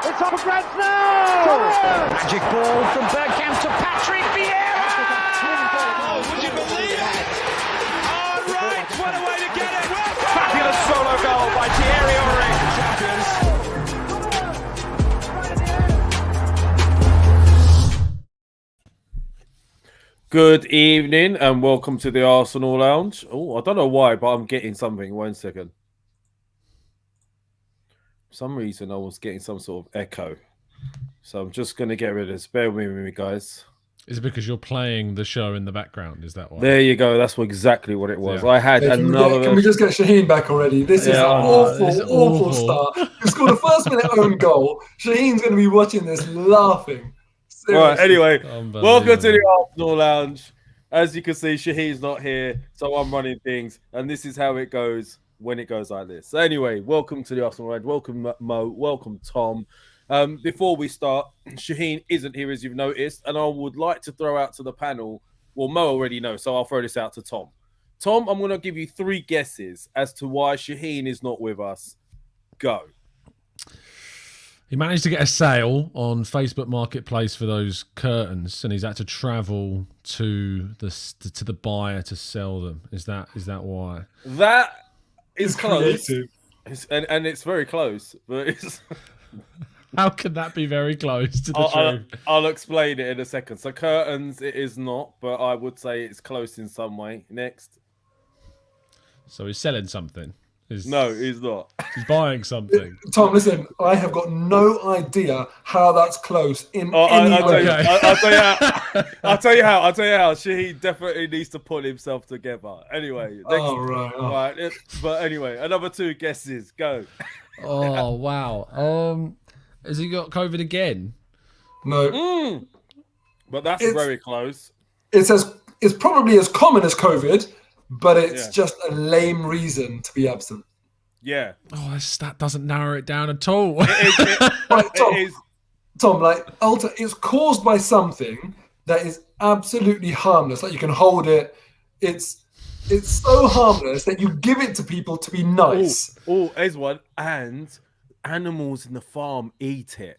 It's on for Grant now! Magic ball from Bergkamp to Patrick Vieira! Oh, would you believe it? Oh, right, what a way to get it! Fabulous solo goal by pierre-emerick. Good evening and welcome to the Arsenal Lounge. Oh, I don't know why, but I'm getting something. 1 second. For some reason, I was getting some sort of echo. So I'm just going to get rid of this. Bear with me, guys. Is it because you're playing the show in the background? Is that why? There you go. That's exactly what it was. Yeah. I had another... Can we just get Shaheen back already? This is an awful start. You scored a first-minute own goal. Shaheen's going to be watching this laughing. Seriously. Right, anyway, welcome to the Arsenal Lounge. As you can see, Shaheen's not here, so I'm running things, and this is how it goes when it goes like this. So anyway, welcome to the Arsenal Lounge. Welcome, Mo. Welcome, Tom. Before we start, Shaheen isn't here, as you've noticed, and I would like to throw out to the panel, well, Mo already knows, so I'll throw this out to Tom. Tom, I'm going to give you 3 guesses as to why Shaheen is not with us. Go. He managed to get a sale on Facebook Marketplace for those curtains, and he's had to travel to the buyer to sell them. Is that why? That is close, and it's very close, but it's. How can that be very close to the truth? I'll explain it in a second. So curtains, it is not, but I would say it's close in some way. Next. So he's selling something. No, he's not. He's buying something. Tom, listen, I have got no idea how that's close in any way. I'll tell you how. Shaheen definitely needs to pull himself together. Anyway. Right. But anyway, another 2 guesses. Go. Oh, wow. Has he got COVID again? No. But that's very close. It's probably as common as COVID, but it's just a lame reason to be absent. Yeah. Oh, that doesn't narrow it down at all. Tom, like, it's caused by something that is absolutely harmless. Like, you can hold it. It's so harmless that you give it to people to be nice. Oh, here's one. And animals in the farm eat it.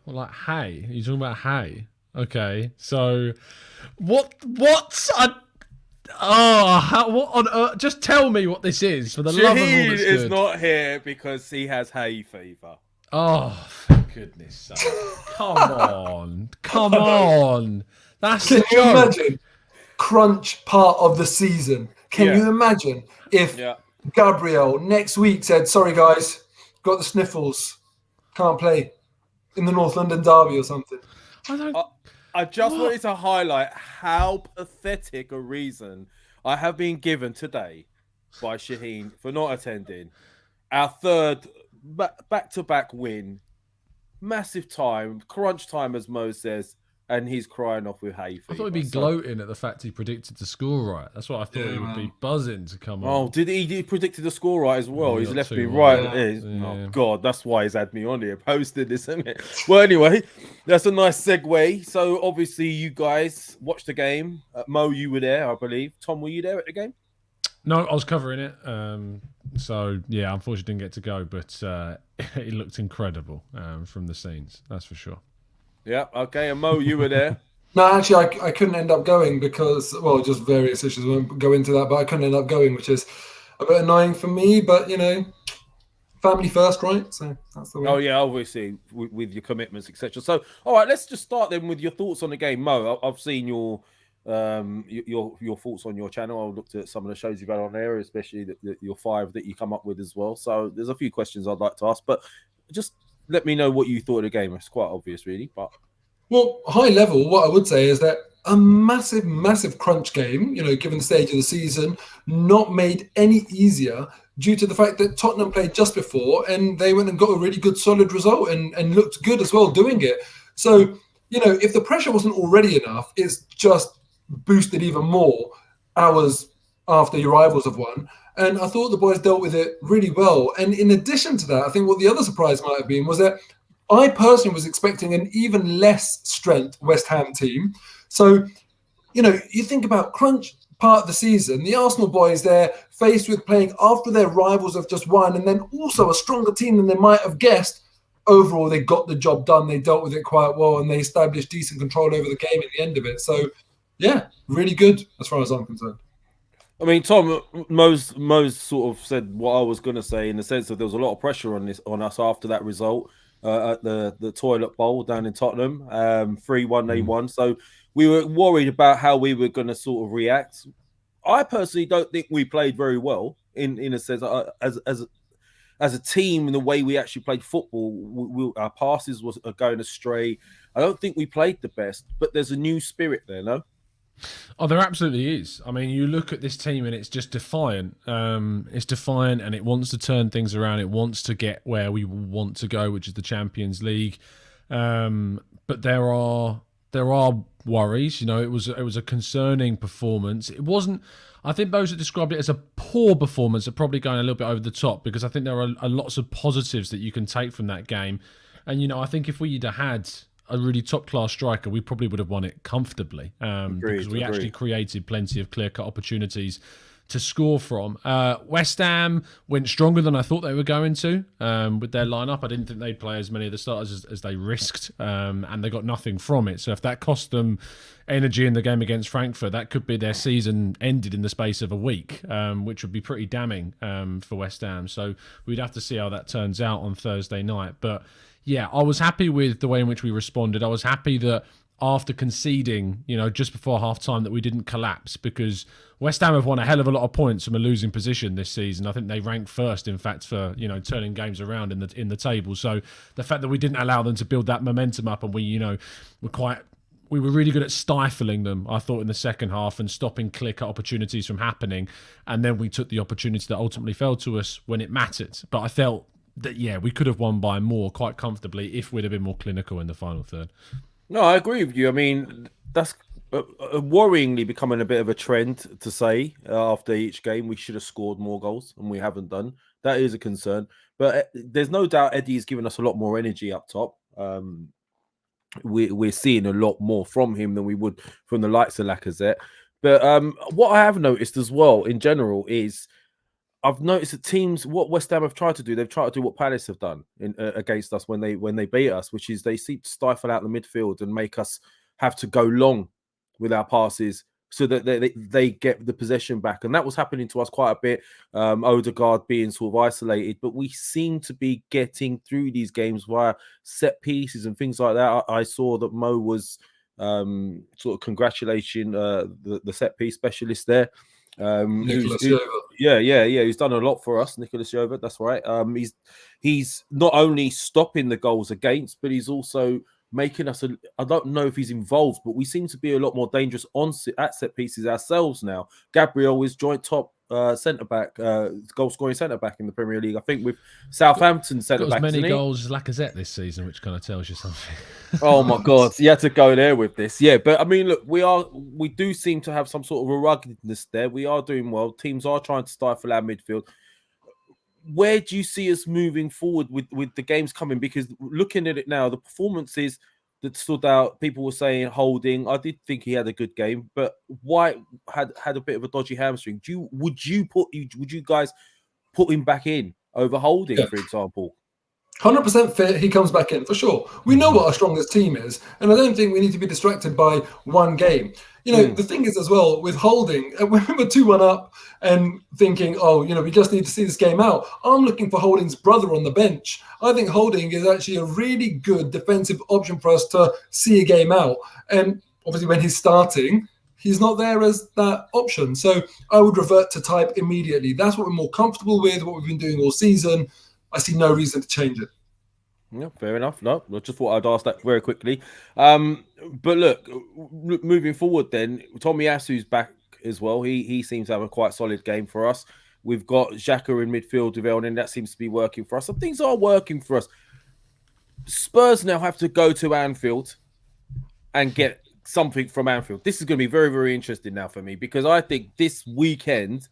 Well, like hay. You're talking about hay. Okay, so what on earth? Just tell me what this is for the love of all that's good. Is not here because he has hay fever. Oh, for goodness sake. Come on. That's Can you imagine? Crunch part of the season. Can you imagine if Gabriel next week said, sorry guys, got the sniffles, can't play in the North London derby or something? I just wanted to highlight how pathetic a reason I have been given today by Shaheen for not attending. Our 3rd back-to-back win, massive time, crunch time as Mo says, and he's crying off with hay fever. I thought he'd be gloating at the fact he predicted the score right. That's what I thought he would be buzzing to come on. Oh, did he predicted the score right as well? He's left me right. Oh, God, that's why he's had me on here posted this, isn't it? Well, anyway, that's a nice segue. So, obviously, you guys watched the game. Mo, you were there, I believe. Tom, were you there at the game? No, I was covering it. So, yeah, unfortunately didn't get to go, but it looked incredible from the scenes. That's for sure. Yeah, okay. And Mo, you were there? No, actually, I couldn't end up going because, well, just various issues. I won't go into that, but I couldn't end up going, which is a bit annoying for me. But, family first, right? So that's the way. Oh, yeah, obviously, with your commitments, etc. So, all right, let's just start then with your thoughts on the game. Mo, I've seen your thoughts on your channel. I looked at some of the shows you've had on there, especially your 5 that you come up with as well. So there's a few questions I'd like to ask, but just let me know what you thought of the game. It's quite obvious, really. But high level, what I would say is that a massive crunch game, given the stage of the season, not made any easier due to the fact that Tottenham played just before and they went and got a really good, solid result and looked good as well doing it. So, if the pressure wasn't already enough, it's just boosted even more hours after your rivals have won. And I thought the boys dealt with it really well. And in addition to that, I think what the other surprise might have been was that I personally was expecting an even less strength West Ham team. So, you think about crunch part of the season, the Arsenal boys, they're faced with playing after their rivals have just won and then also a stronger team than they might have guessed. Overall, they got the job done. They dealt with it quite well and they established decent control over the game at the end of it. So, yeah, really good as far as I'm concerned. I mean, Tom, Mo's sort of said what I was going to say in the sense that there was a lot of pressure on us after that result at the toilet bowl down in Tottenham, 3-1 they won. So we were worried about how we were going to sort of react. I personally don't think we played very well in a sense as a team in the way we actually played football. Our passes are going astray. I don't think we played the best, but there's a new spirit there, no? Oh, there absolutely is. I mean, you look at this team and it's just defiant. It's defiant and it wants to turn things around. It wants to get where we want to go, which is the Champions League. But there are worries. You know, it was a concerning performance. It wasn't. I think those that described it as a poor performance are probably going a little bit over the top, because I think there are lots of positives that you can take from that game. And you know, I think if we'd had a really top-class striker, we probably would have won it comfortably, because we actually created plenty of clear-cut opportunities to score from. West Ham went stronger than I thought they were going to with their lineup. I didn't think they'd play as many of the starters as they risked, and they got nothing from it. So if that cost them energy in the game against Frankfurt, that could be their season ended in the space of a week, which would be pretty damning for West Ham. So we'd have to see how that turns out on Thursday night. But yeah, I was happy with the way in which we responded. I was happy that after conceding, you know, just before half-time, that we didn't collapse, because West Ham have won a hell of a lot of points from a losing position this season. I think they ranked first, in fact, for, you know, turning games around in the table. So the fact that we didn't allow them to build that momentum up, and we were really good at stifling them, I thought, in the second half and stopping clear-cut opportunities from happening. And then we took the opportunity that ultimately fell to us when it mattered. But I felt that, yeah, we could have won by more quite comfortably if we'd have been more clinical in the final third. No, I agree with you. I mean, that's worryingly becoming a bit of a trend to say after each game we should have scored more goals, and we haven't done. That is a concern. But there's no doubt Eddie has given us a lot more energy up top. We're seeing a lot more from him than we would from the likes of Lacazette. But what I have noticed as well in general is I've noticed that teams, what West Ham have tried to do, they've tried to do what Palace have done against us when they beat us, which is they seem to stifle out the midfield and make us have to go long with our passes so that they get the possession back. And that was happening to us quite a bit. Odegaard being sort of isolated, but we seem to be getting through these games via set pieces and things like that. I saw that Mo was sort of congratulating the set piece specialist there. Nicolas, he's done a lot for us, Nicolas. That's right. He's not only stopping the goals against, but he's also making us I don't know if he's involved, but we seem to be a lot more dangerous at set pieces ourselves now. Gabriel is joint top centre-back, goal-scoring centre-back in the Premier League. I think with Southampton centre-back. Got as many goals as Lacazette this season, which kind of tells you something. Oh my God, you had to go there with this. Yeah, but I mean, look, we do seem to have some sort of a ruggedness there. We are doing well. Teams are trying to stifle our midfield. Where do you see us moving forward with the games coming? Because looking at it now, the performances that stood out, people were saying Holding. I did think he had a good game, but White had a bit of a dodgy hamstring. Would you guys put him back in over Holding, for example? 100% fit, he comes back in for sure. We know what our strongest team is, and I don't think we need to be distracted by one game. You know, the thing is as well with Holding, when we were 2-1 up and thinking, we just need to see this game out. I'm looking for Holding's brother on the bench. I think Holding is actually a really good defensive option for us to see a game out. And obviously when he's starting, he's not there as that option. So I would revert to type immediately. That's what we're more comfortable with, what we've been doing all season. I see no reason to change it. Yeah, fair enough. No, I just thought I'd ask that very quickly. But look, moving forward then, Tomiyasu's back as well. He seems to have a quite solid game for us. We've got xhaka in midfield with Elneny. That seems to be working for us. Some things are working for us. Spurs now have to go to Anfield and get something from Anfield. This is going to be very, very interesting now for me, because I think this weekend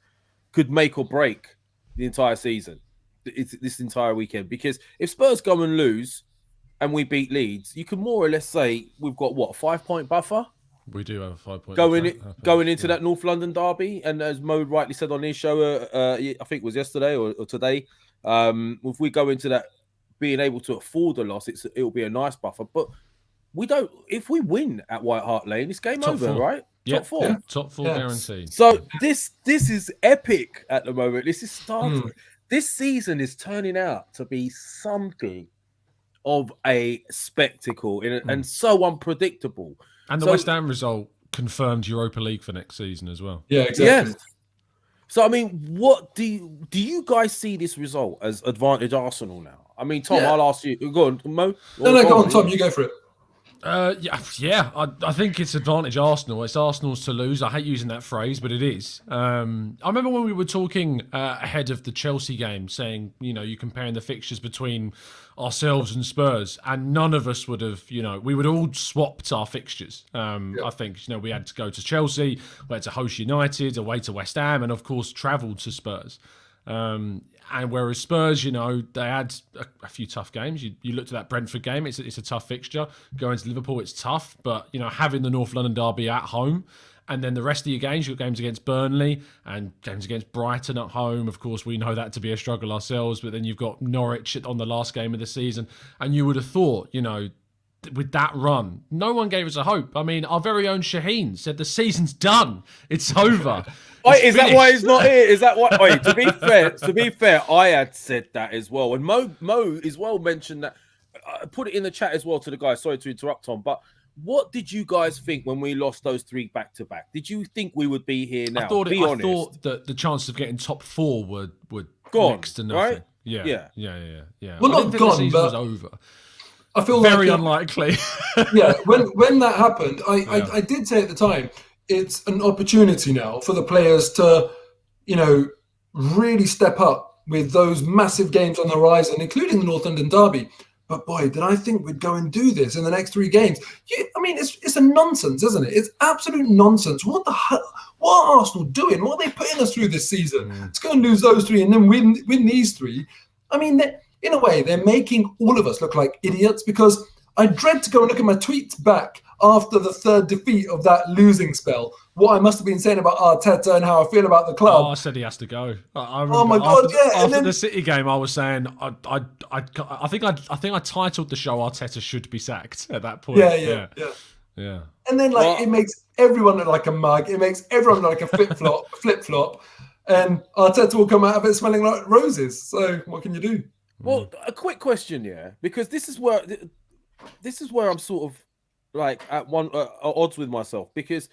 could make or break the entire season. It's this entire weekend, because if Spurs go and lose and we beat Leeds, you can more or less say we've got what, a 5-point buffer We do have a 5 point. Going into that North London derby, and as Mo rightly said on his show, I think it was yesterday or today, if we go into that being able to afford a loss, it'll be a nice buffer. But we don't. If we win at White Hart Lane, it's game Top over, four. right? Yeah. Top four. Top four guaranteed. So this is epic at the moment. This is starting. This season is turning out to be something of a spectacle and so unpredictable. And the West Ham result confirmed Europa League for next season as well. Yeah, exactly. Yeah. So I mean, what do you guys see this result as advantage Arsenal now? I mean, Tom, I'll ask you. Go on, Mo. No, go on, Tom. You go for it. Yeah. I think it's advantage Arsenal. It's Arsenal's to lose. I hate using that phrase, but it is. I remember when we were talking ahead of the Chelsea game, saying, you're comparing the fixtures between ourselves and Spurs, and none of us would have, we would all swapped our fixtures. I think, we had to go to Chelsea, we had to host United, away to West Ham, and of course travel to Spurs. And whereas Spurs, they had a few tough games. You looked at that Brentford game; it's a tough fixture. Going to Liverpool, it's tough. But having the North London derby at home, and then the rest of your games, you've got games against Burnley and games against Brighton at home. Of course, we know that to be a struggle ourselves. But then you've got Norwich on the last game of the season, and you would have thought, with that run, no one gave us a hope. I mean, our very own Shaheen said the season's done. It's over. Is that why he's not here? Is that why? Wait, to be fair, I had said that as well. And Mo as well mentioned that. I put it in the chat as well to the guys. Sorry to interrupt, Tom, but what did you guys think when we lost those 3 back-to-back? Did you think we would be here now? I thought that the chances of getting top 4 were gone, next to nothing. Right? Yeah. Well, not not gone, gone, the season but was over. I feel very like unlikely. Yeah, when that happened, I did say at the time, it's an opportunity now for the players to, really step up with those massive games on the horizon, including the North London derby. But boy, did I think we'd go and do this in the next 3 games. It's a nonsense, isn't it? It's absolute nonsense. What are Arsenal doing? What are they putting us through this season? Let's go and lose those 3 and then win these 3. I mean, in a way, they're making all of us look like idiots, because I dread to go and look at my tweets back after the 3rd defeat of that losing spell. What I must have been saying about Arteta and how I feel about the club. Oh, I said he has to go. Oh my God! After the City game, I was saying I think I titled the show "Arteta should be sacked" at that point. Yeah. And then it makes everyone look like a mug. It makes everyone look like a flip flop, and Arteta will come out of it smelling like roses. So what can you do? Well, a quick question, because this is where I'm sort of like at odds with myself, because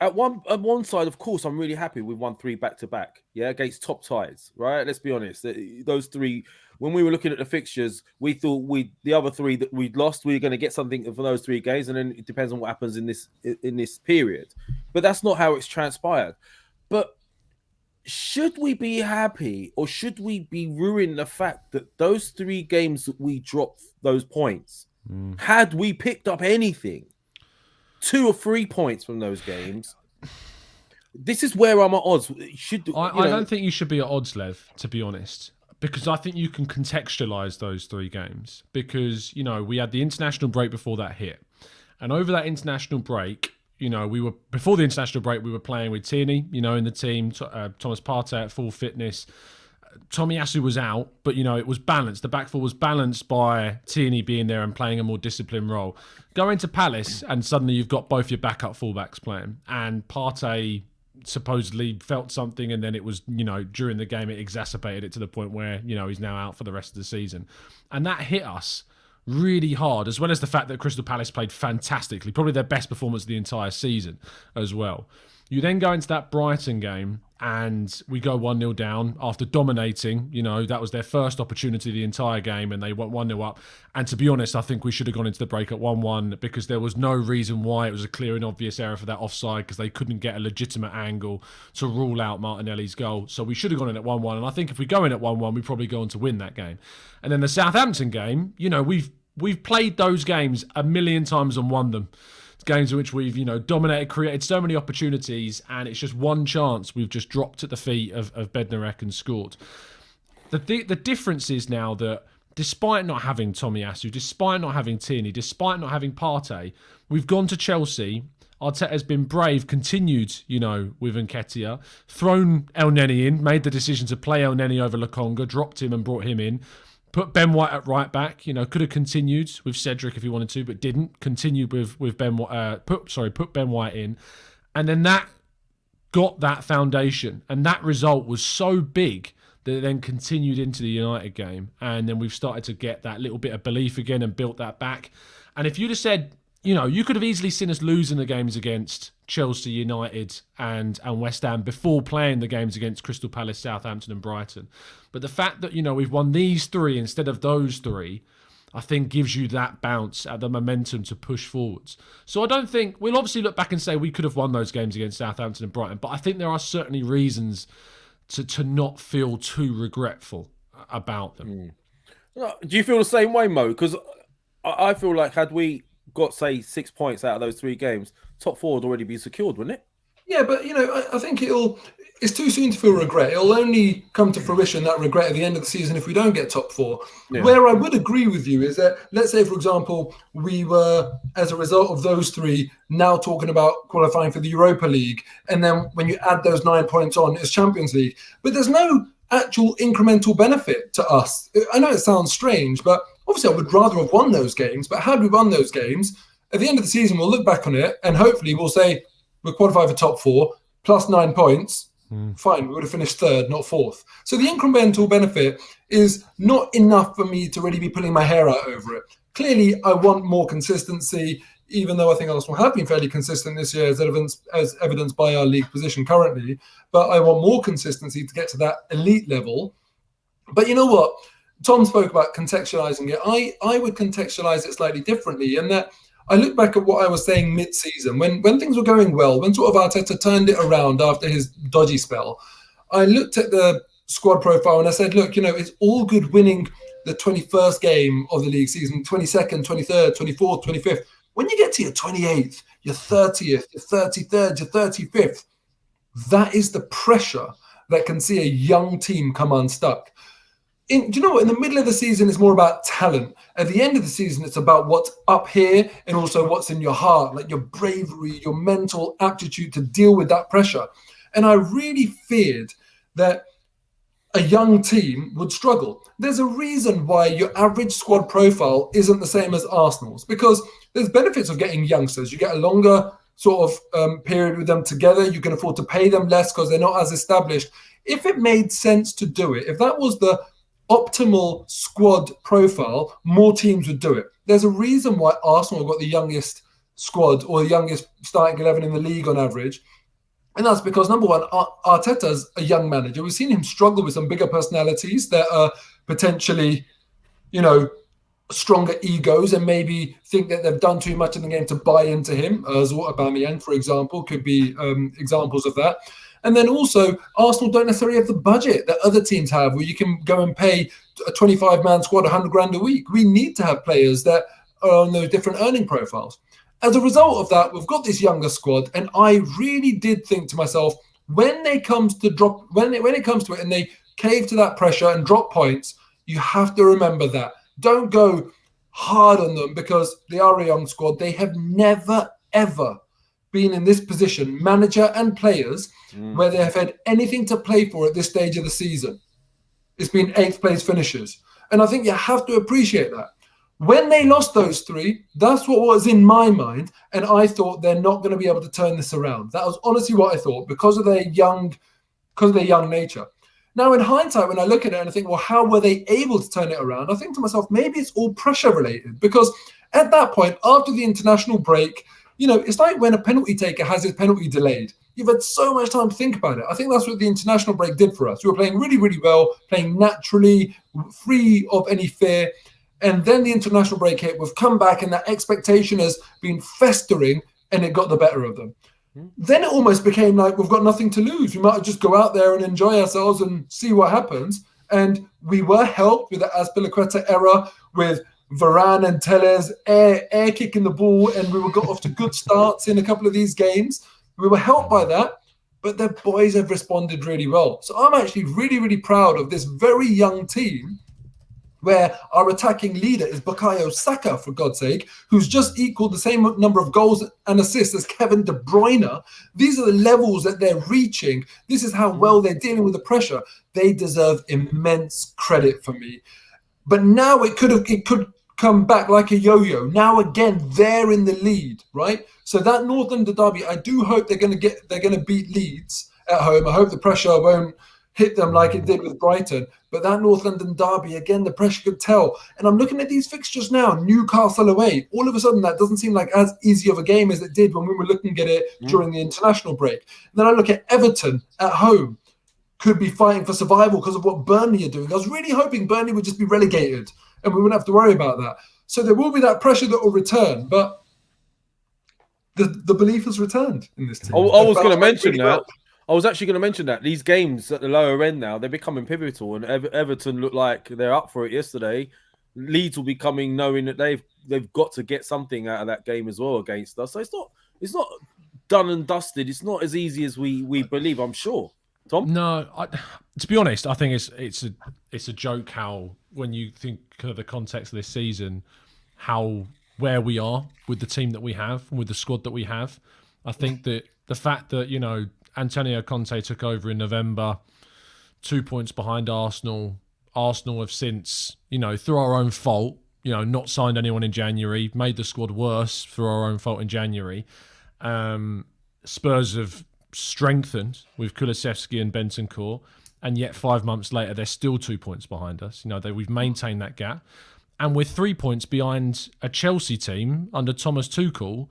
at one side, of course, I'm really happy we won 3 back-to-back, against top ties, right? Let's be honest. Those 3, when we were looking at the fixtures, we thought the other 3 that we'd lost, we were going to get something for those 3 games, and then it depends on what happens in this period. But that's not how it's transpired. But should we be happy, or should we be ruining the fact that those 3 games that we dropped those points, had we picked up anything, 2 or 3 points from those games, this is where I'm at odds. I don't think you should be at odds, Lev, to be honest, because I think you can contextualise those 3 games, because, we had the international break before that hit. And over that international break, before the international break, we were playing with Tierney, in the team, Thomas Partey at full fitness. Tomiyasu was out, but it was balanced. The back four was balanced by Tierney being there and playing a more disciplined role. Go into Palace and suddenly you've got both your backup fullbacks playing, and Partey supposedly felt something, and then it was, during the game it exacerbated it to the point where, he's now out for the rest of the season. And that hit us really hard, as well as the fact that Crystal Palace played fantastically, probably their best performance of the entire season as well. You then go into that Brighton game and we go 1-0 down after dominating. That was their first opportunity the entire game, and they went 1-0 up. And to be honest, I think we should have gone into the break at 1-1, because there was no reason why. It was a clear and obvious error for that offside, because they couldn't get a legitimate angle to rule out Martinelli's goal. So we should have gone in at 1-1. And I think if we go in at 1-1, we probably go on to win that game. And then the Southampton game, we've played those games a million times and won them. Games in which we've, dominated, created so many opportunities, and it's just one chance we've just dropped at the feet of Bednarek and scored. The difference is now that despite not having Tomiyasu, despite not having Tierney, despite not having Partey, we've gone to Chelsea Arteta's been brave, continued, with Nketiah, thrown El Neni in, made the decision to play El Neni over Lokonga, dropped him and brought him in, put Ben White at right back, could have continued with Cedric if he wanted to, but didn't, continued with Ben White, put Ben White in, and then that got that foundation, and that result was so big that it then continued into the United game, and then we've started to get that little bit of belief again and built that back. And if you'd have said, you could have easily seen us losing the games against Chelsea, United and West Ham before playing the games against Crystal Palace, Southampton and Brighton. But the fact that, we've won these three instead of those three, I think gives you that bounce at the momentum to push forwards. So I don't think, we'll obviously look back and say we could have won those games against Southampton and Brighton, but I think there are certainly reasons to not feel too regretful about them. Do you feel the same way, Mo? Because I feel like had we got, say, 6 points out of those 3 games, top 4 would already be secured, wouldn't it? Yeah, but, I think it's too soon to feel regret. It'll only come to fruition, that regret, at the end of the season if we don't get top 4. Yeah. Where I would agree with you is that, let's say, for example, we were, as a result of those 3, now talking about qualifying for the Europa League. And then when you add those 9 points on, it's Champions League. But there's no actual incremental benefit to us. I know it sounds strange, but obviously I would rather have won those games. But had we won those games, at the end of the season, we'll look back on it and hopefully we'll say we're qualified for top 4, plus 9 points. Fine, we would have finished 3rd, not 4th. So the incremental benefit is not enough for me to really be pulling my hair out over it. Clearly, I want more consistency, even though I think Arsenal have been fairly consistent this year, as evidenced by our league position currently. But I want more consistency to get to that elite level. But you know what? Tom spoke about contextualizing it. I would contextualize it slightly differently, in that I look back at what I was saying mid-season, when things were going well, when sort of Arteta turned it around after his dodgy spell. I looked at the squad profile and I said, look, it's all good winning the 21st game of the league season, 22nd, 23rd, 24th, 25th. When you get to your 28th, your 30th, your 33rd, your 35th, that is the pressure that can see a young team come unstuck. Do you know what? In the middle of the season, it's more about talent. At the end of the season, it's about what's up here and also what's in your heart, like your bravery, your mental aptitude to deal with that pressure. And I really feared that a young team would struggle. There's a reason why your average squad profile isn't the same as Arsenal's, because there's benefits of getting youngsters. You get a longer sort of period with them together. You can afford to pay them less because they're not as established. If it made sense to do it, if that was the optimal squad profile, more teams would do it. There's a reason why Arsenal have got the youngest squad or the youngest starting 11 in the league on average. And that's because, number one, Arteta's a young manager. We've seen him struggle with some bigger personalities that are potentially, stronger egos and maybe think that they've done too much in the game to buy into him. As Aubameyang, for example, could be examples of that. And then also, Arsenal don't necessarily have the budget that other teams have, where you can go and pay a 25-man squad 100 grand a week. We need to have players that are on those different earning profiles. As a result of that, we've got this younger squad, and I really did think to myself, when it comes to it and they cave to that pressure and drop points, you have to remember that. Don't go hard on them because they are a young squad. They have never, ever been in this position, manager and players, where they have had anything to play for at this stage of the season. It's been 8th place finishes. And I think you have to appreciate that. When they lost those 3, that's what was in my mind. And I thought they're not going to be able to turn this around. That was honestly what I thought because of their young nature. Now, in hindsight, when I look at it and I think, well, how were they able to turn it around? I think to myself, maybe it's all pressure related, because at that point, after the international break, it's like when a penalty taker has his penalty delayed. You've had so much time to think about it. I think that's what the international break did for us. We were playing really, really well, playing naturally, free of any fear. And then the international break hit. We've come back and that expectation has been festering and it got the better of them. Then it almost became like we've got nothing to lose. We might just go out there and enjoy ourselves and see what happens. And we were helped with the Azpilicueta era with Varane and Telles air kicking the ball, and we got off to good starts in a couple of these games. We were helped by that, but the boys have responded really well. So I'm actually really, really proud of this very young team where our attacking leader is Bukayo Saka, for God's sake, who's just equaled the same number of goals and assists as Kevin De Bruyne. These are the levels that they're reaching. This is how well they're dealing with the pressure. They deserve immense credit for me. But now it could come back like a yo-yo. Now again, they're in the lead, right? So that North London derby, I do hope they're going to beat Leeds at home. I hope the pressure won't hit them like it did with Brighton. But that North London derby, again, the pressure could tell. And I'm looking at these fixtures now, Newcastle away. All of a sudden, that doesn't seem like as easy of a game as it did when we were looking at it during the international break. And then I look at Everton at home, could be fighting for survival because of what Burnley are doing. I was really hoping Burnley would just be relegated and we wouldn't have to worry about that. So there will be that pressure that will return, but the belief has returned in this team. I was going to mention that. I was actually going to mention that these games at the lower end now, they're becoming pivotal, and Everton look like they're up for it yesterday. Leeds will be coming knowing that they've got to get something out of that game as well against us. So it's not done and dusted. It's not as easy as we believe, I'm sure. Tom? No, to be honest, I think it's a joke how, when you think of the context of this season, where we are with the team that we have, with the squad that we have. I think that the fact that, Antonio Conte took over in November, 2 points behind Arsenal. Arsenal have since, through our own fault, not signed anyone in January, made the squad worse through our own fault in January. Spurs have strengthened with Kulusevski and Bentancur, and yet 5 months later, they're still 2 points behind us. We've maintained that gap. And we're 3 points behind a Chelsea team under Thomas Tuchel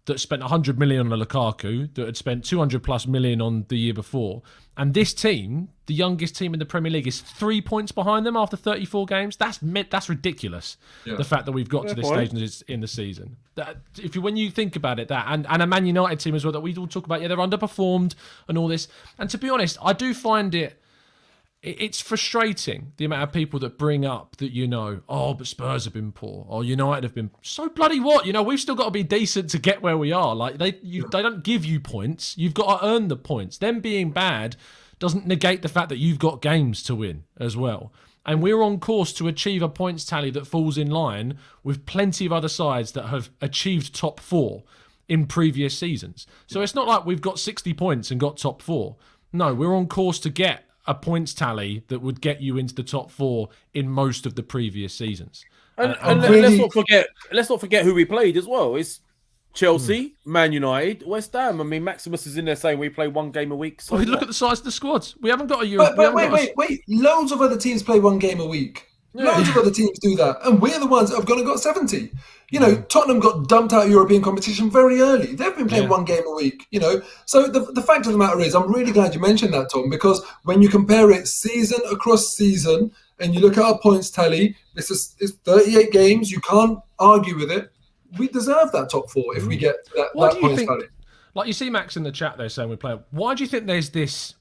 that spent 100 million on Lukaku, that had spent 200 plus million on the year before. And this team, the youngest team in the Premier League, is 3 points behind them after 34 games. That's ridiculous. Yeah. The fact that we've got to this stage in the season. When you think about it, and a Man United team as well that we all talk about, they're underperformed and all this. And to be honest, I do find it's frustrating, the amount of people that bring up that, but Spurs have been poor, or United have been so bloody what? We've still got to be decent to get where we are. Like they don't give you points. You've got to earn the points. Them being bad doesn't negate the fact that you've got games to win as well. And we're on course to achieve a points tally that falls in line with plenty of other sides that have achieved top 4 in previous seasons. So it's not like we've got 60 points and got top 4. No, we're on course to get a points tally that would get you into the top 4 in most of the previous seasons. And let's not forget who we played as well. It's Chelsea, Man United, West Ham. I mean, Maximus is in there saying we play one game a week. So look at the size of the squads. We haven't got a Euro. But wait. Loads of other teams play one game a week. Loads of other teams do that. And we're the ones that have got 70. Tottenham got dumped out of European competition very early. They've been playing one game a week, So the fact of the matter is, I'm really glad you mentioned that, Tom, because when you compare it season across season and you look at our points tally, it's 38 games. You can't argue with it. We deserve that top 4 if we get that points tally. Like you see Max in the chat there saying we play. Why do you think there's this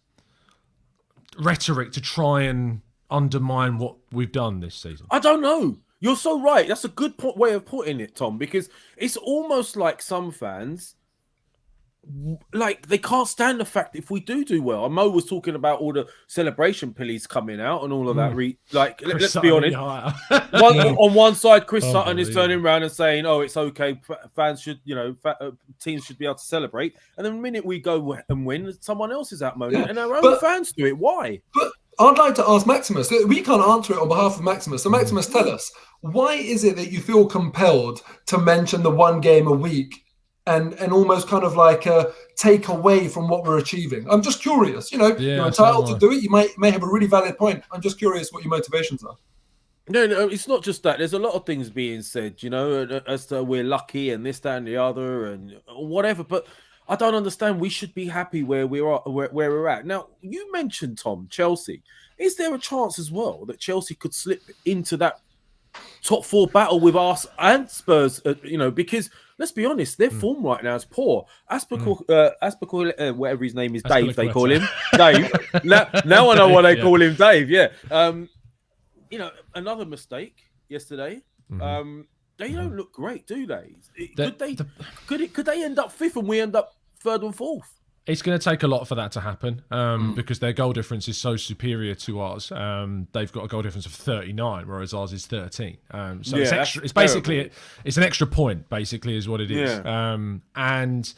rhetoric to try and undermine what we've done this season? I don't know. You're so right. That's a good way of putting it, Tom, because it's almost like some fans, they can't stand the fact that if we do well. And Mo was talking about all the celebration pillies coming out and all of that. Let's be honest. On one side, Chris Sutton is turning around and saying, "Oh, it's okay. Fans should, teams should be able to celebrate." And then the minute we go and win, someone else is out moaning, and our own fans do it. Why? But I'd like to ask Maximus. We can't answer it on behalf of Maximus. So Maximus, tell us, why is it that you feel compelled to mention the one game a week and almost kind of like take away from what we're achieving? I'm just curious. You're entitled to do it. You may have a really valid point. I'm just curious what your motivations are. No, it's not just that. There's a lot of things being said, as to we're lucky and this, that, and the other and whatever. But I don't understand. We should be happy where we're at. Now, you mentioned, Tom, Chelsea. Is there a chance as well that Chelsea could slip into that top 4 battle with us and Spurs? Because let's be honest, their form right now is poor. Aspicul, whatever his name is, Dave. They call him Dave. Now I know why they call him Dave. Yeah. Another mistake yesterday. They don't look great, do they? Could they end up 5th and we end up 3rd and 4th? It's going to take a lot for that to happen because their goal difference is so superior to ours. They've got a goal difference of 39, whereas ours is 13. So it's extra. It's basically it's an extra point. Basically, is what it is. Yeah. And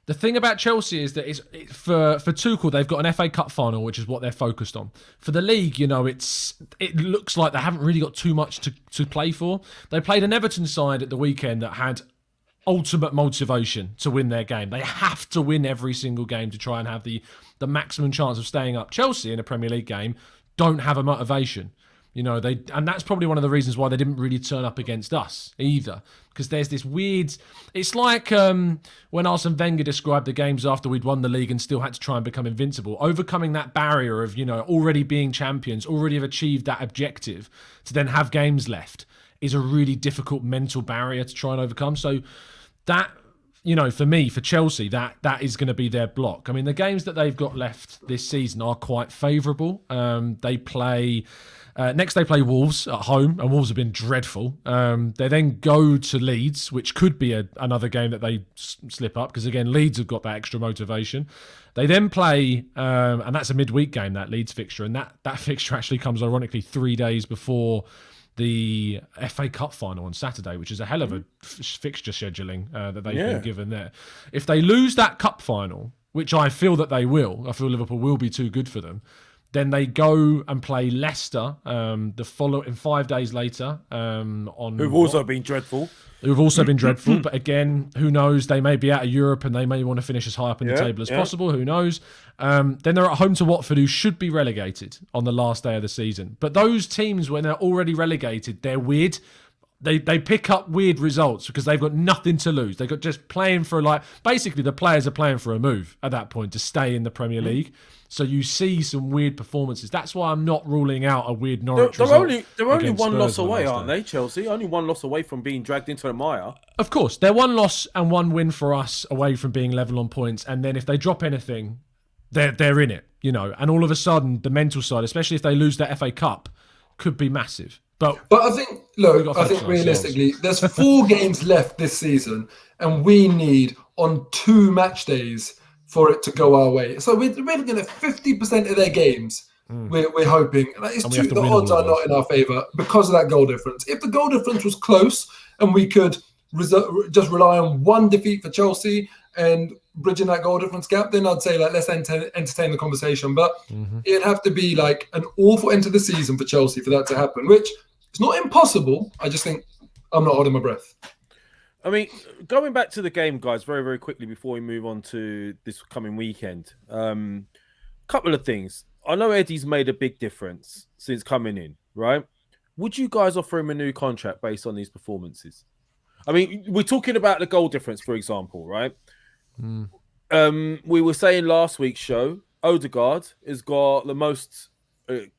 the thing about Chelsea is that for Tuchel, they've got an FA Cup final, which is what they're focused on. For the league, it looks like they haven't really got too much to play for. They played an Everton side at the weekend that had ultimate motivation to win their game. They have to win every single game to try and have the maximum chance of staying up. Chelsea in a Premier League game don't have a motivation. And that's probably one of the reasons why they didn't really turn up against us either. Because there's this weird... It's like when Arsene Wenger described the games after we'd won the league and still had to try and become invincible. Overcoming that barrier of, already being champions, already have achieved that objective, to then have games left is a really difficult mental barrier to try and overcome. So that... for me, for Chelsea, that is going to be their block. I mean, the games that they've got left this season are quite favourable. They play... next, they play Wolves at home, and Wolves have been dreadful. They then go to Leeds, which could be another game that they slip up, because, again, Leeds have got that extra motivation. They then play, and that's a midweek game, that Leeds fixture, and that fixture actually comes, ironically, 3 days before the FA Cup final on Saturday, which is a hell of a fixture scheduling that they've been given there. If they lose that cup final, which I feel that they will, I feel Liverpool will be too good for them, then they go and play Leicester the following 5 days later. Who've also been dreadful. But again, who knows? They may be out of Europe and they may want to finish as high up in the table as possible. Who knows? Then they're at home to Watford, who should be relegated on the last day of the season. But those teams, when they're already relegated, they're weird. They pick up weird results because they've got nothing to lose. They've got just playing for basically the players are playing for a move at that point to stay in the Premier League. So you see some weird performances. That's why I'm not ruling out a weird Norwich result. They're only one loss away, aren't they, Chelsea? Only one loss away from being dragged into the mire. Of course. They're one loss and one win for us away from being level on points. And then if they drop anything, they're in it, And all of a sudden, the mental side, especially if they lose that FA Cup, could be massive. But I think, realistically, there's 4 games left this season, and we need on 2 match days for it to go our way. So we're looking at 50% of their games. We're hoping. The odds are not in our favour because of that goal difference. If the goal difference was close and we could just rely on one defeat for Chelsea and bridging that goal difference gap, then I'd say let's entertain the conversation. But it'd have to be an awful end to the season for Chelsea for that to happen, which is not impossible. I just think I'm not holding my breath. I mean, going back to the game, guys, very, very quickly before we move on to this coming weekend. Couple of things. I know Eddie's made a big difference since coming in, right? Would you guys offer him a new contract based on these performances? I mean, we're talking about the goal difference, for example, right? We were saying last week's show, Odegaard has got the most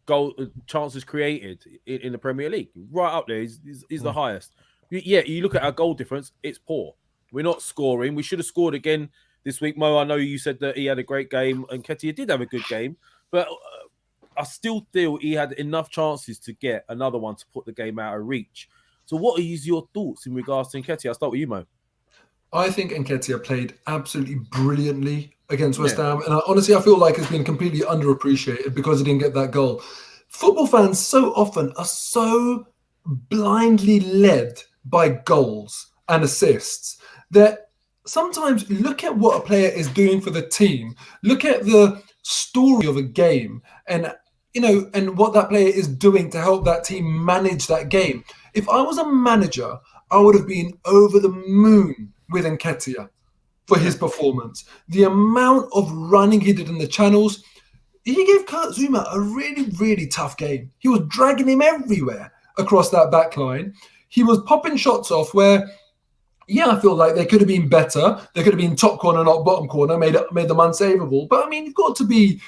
goal chances created in the Premier League. Right up there. He's the highest. Yeah, you look at our goal difference, it's poor. We're not scoring. We should have scored again this week. Mo, I know you said that he had a great game, and Nketiah did have a good game, but I still feel he had enough chances to get another one to put the game out of reach. So what are your thoughts in regards to Nketiah? I'll start with you, Mo. I think Nketiah played absolutely brilliantly against West Ham, and honestly, I feel like it's been completely underappreciated because he didn't get that goal. Football fans so often are so blindly led by goals and assists that sometimes look at what a player is doing for the team, look at the story of a game, and what that player is doing to help that team manage that game. If I was a manager, I would have been over the moon with Nketiah for his performance. The amount of running he did in the channels, he gave Kurt Zouma a really, really tough game. He was dragging him everywhere across that back line. He was popping shots off where, I feel like they could have been better. They could have been top corner, not bottom corner, made them unsavable. But I mean, you've got to be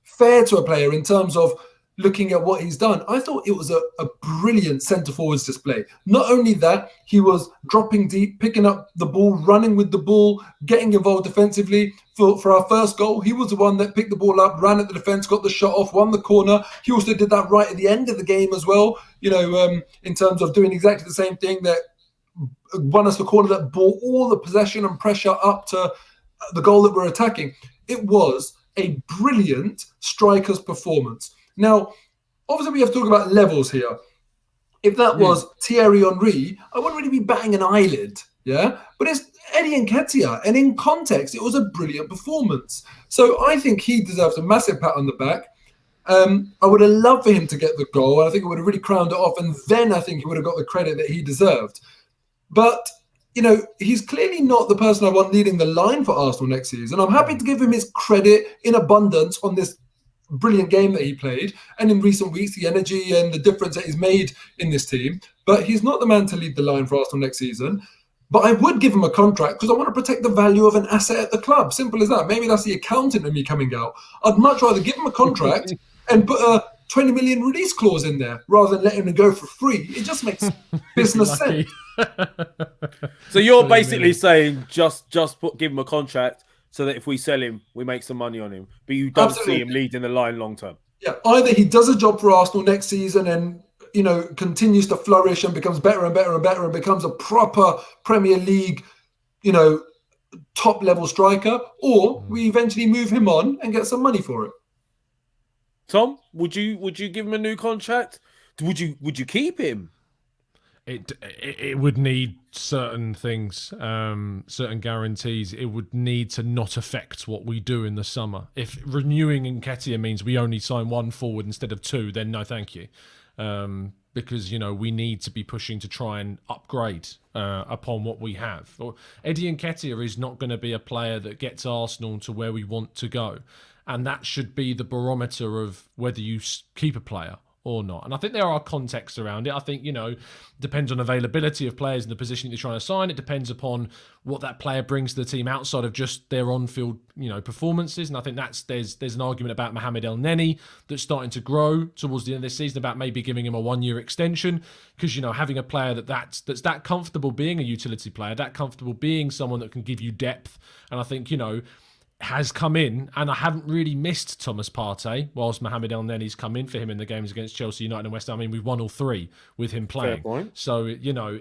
fair to a player in terms of looking at what he's done. I thought it was a brilliant centre-forwards display. Not only that, he was dropping deep, picking up the ball, running with the ball, getting involved defensively. For our first goal, he was the one that picked the ball up, ran at the defence, got the shot off, won the corner. He also did that right at the end of the game as well, in terms of doing exactly the same thing, that won us the corner, that brought all the possession and pressure up to the goal that we're attacking. it was a brilliant striker's performance. Now, obviously, we have to talk about levels here. If that was Thierry Henry, I wouldn't really be batting an eyelid, yeah? But it's Eddie Nketiah, and in context, it was a brilliant performance. So I think he deserves a massive pat on the back. I would have loved for him to get the goal. I think it would have really crowned it off, and then I think he would have got the credit that he deserved. But, you know, he's clearly not the person I want leading the line for Arsenal next season. I'm happy to give him his credit in abundance on this brilliant game that he played, and in recent weeks, the energy and the difference that he's made in this team. But he's not the man to lead the line for Arsenal next season. But I would give him a contract because I want to protect the value of an asset at the club. Simple as that. Maybe that's the accountant in me coming out. I'd much rather give him a contract and put a 20 million release clause in there rather than letting him go for free. It just makes business sense. So you're basically saying just give him a contract so that if we sell him, we make some money on him. But you don't see him leading the line long term. Yeah, either he does a job for Arsenal next season and, you know, continues to flourish and becomes better and better and better and becomes a proper Premier League, you know, top level striker, or we eventually move him on and get some money for it. Tom, would you give him a new contract? Would you keep him? It would need certain things, certain guarantees. It would need to not affect what we do in the summer. If renewing Nketiah means we only sign one forward instead of two, then no, thank you. Because, you know, we need to be pushing to try and upgrade upon what we have. Eddie Nketiah is not going to be a player that gets Arsenal to where we want to go. And that should be the barometer of whether you keep a player or not. And I think there are contexts around it. I think, you know, depends on availability of players and the position that you're trying to sign. It depends upon what that player brings to the team outside of just their on-field, you know, performances. And I think there's an argument about Mohamed El-Neni that's starting to grow towards the end of this season about maybe giving him a 1-year extension, because, you know, having a player that's that comfortable being a utility player, that comfortable being someone that can give you depth. And I think, you know, has come in, and I haven't really missed Thomas Partey whilst Mohamed El-Neni's come in for him in the games against Chelsea, United and West Ham. I mean, we've won all three with him playing. So, you know,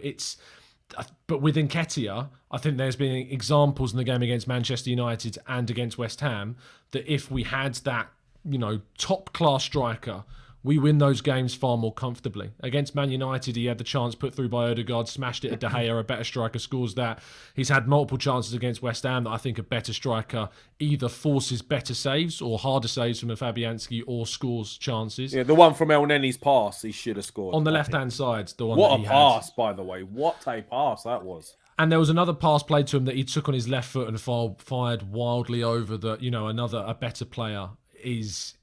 but with Nketiah, I think there's been examples in the game against Manchester United and against West Ham that if we had that, you know, top-class striker, we win those games far more comfortably. Against Man United, he had the chance put through by Odegaard, smashed it at De Gea, a better striker scores that. He's had multiple chances against West Ham that I think a better striker either forces better saves or harder saves from a Fabianski or scores chances. Yeah, the one from El-Neni's pass, he should have scored. On the left-hand side, the one what that he a pass, by the way. What a pass that was. And there was another pass played to him that he took on his left foot and fired wildly over the, you know, a better player is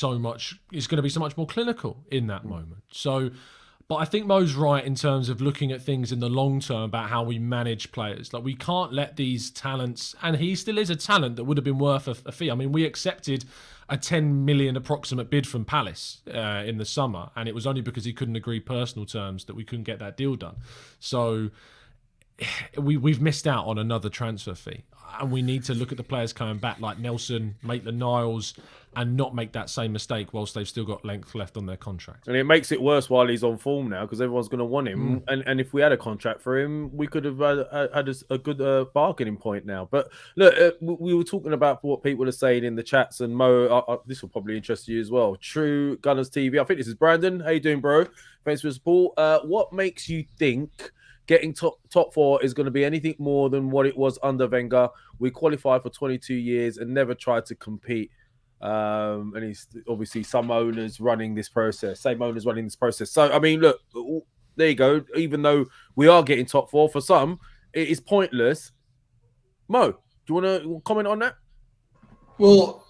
going to be so much more clinical in that moment. So, but I think Mo's right in terms of looking at things in the long term about how we manage players. Like, we can't let these talents, and he still is a talent that would have been worth a fee. I mean, we accepted a 10 million approximate bid from Palace in the summer, and it was only because he couldn't agree personal terms that we couldn't get that deal done. So we've missed out on another transfer fee. And we need to look at the players coming back like Nelson, Maitland-Niles, and not make that same mistake whilst they've still got length left on their contract. And it makes it worse while he's on form now because everyone's going to want him. And if we had a contract for him, we could have had a good bargaining point now. But look, we were talking about what people are saying in the chats, and Mo, this will probably interest you as well. True Gunners TV. I think this is Brandon. How you doing, bro? Thanks for the support. What makes you think getting top four is going to be anything more than what it was under Wenger? We qualified for 22 years and never tried to compete. And he's obviously same owners running this process. So, I mean, look, there you go. Even though we are getting top four, for some, it is pointless. Mo, do you want to comment on that? Well,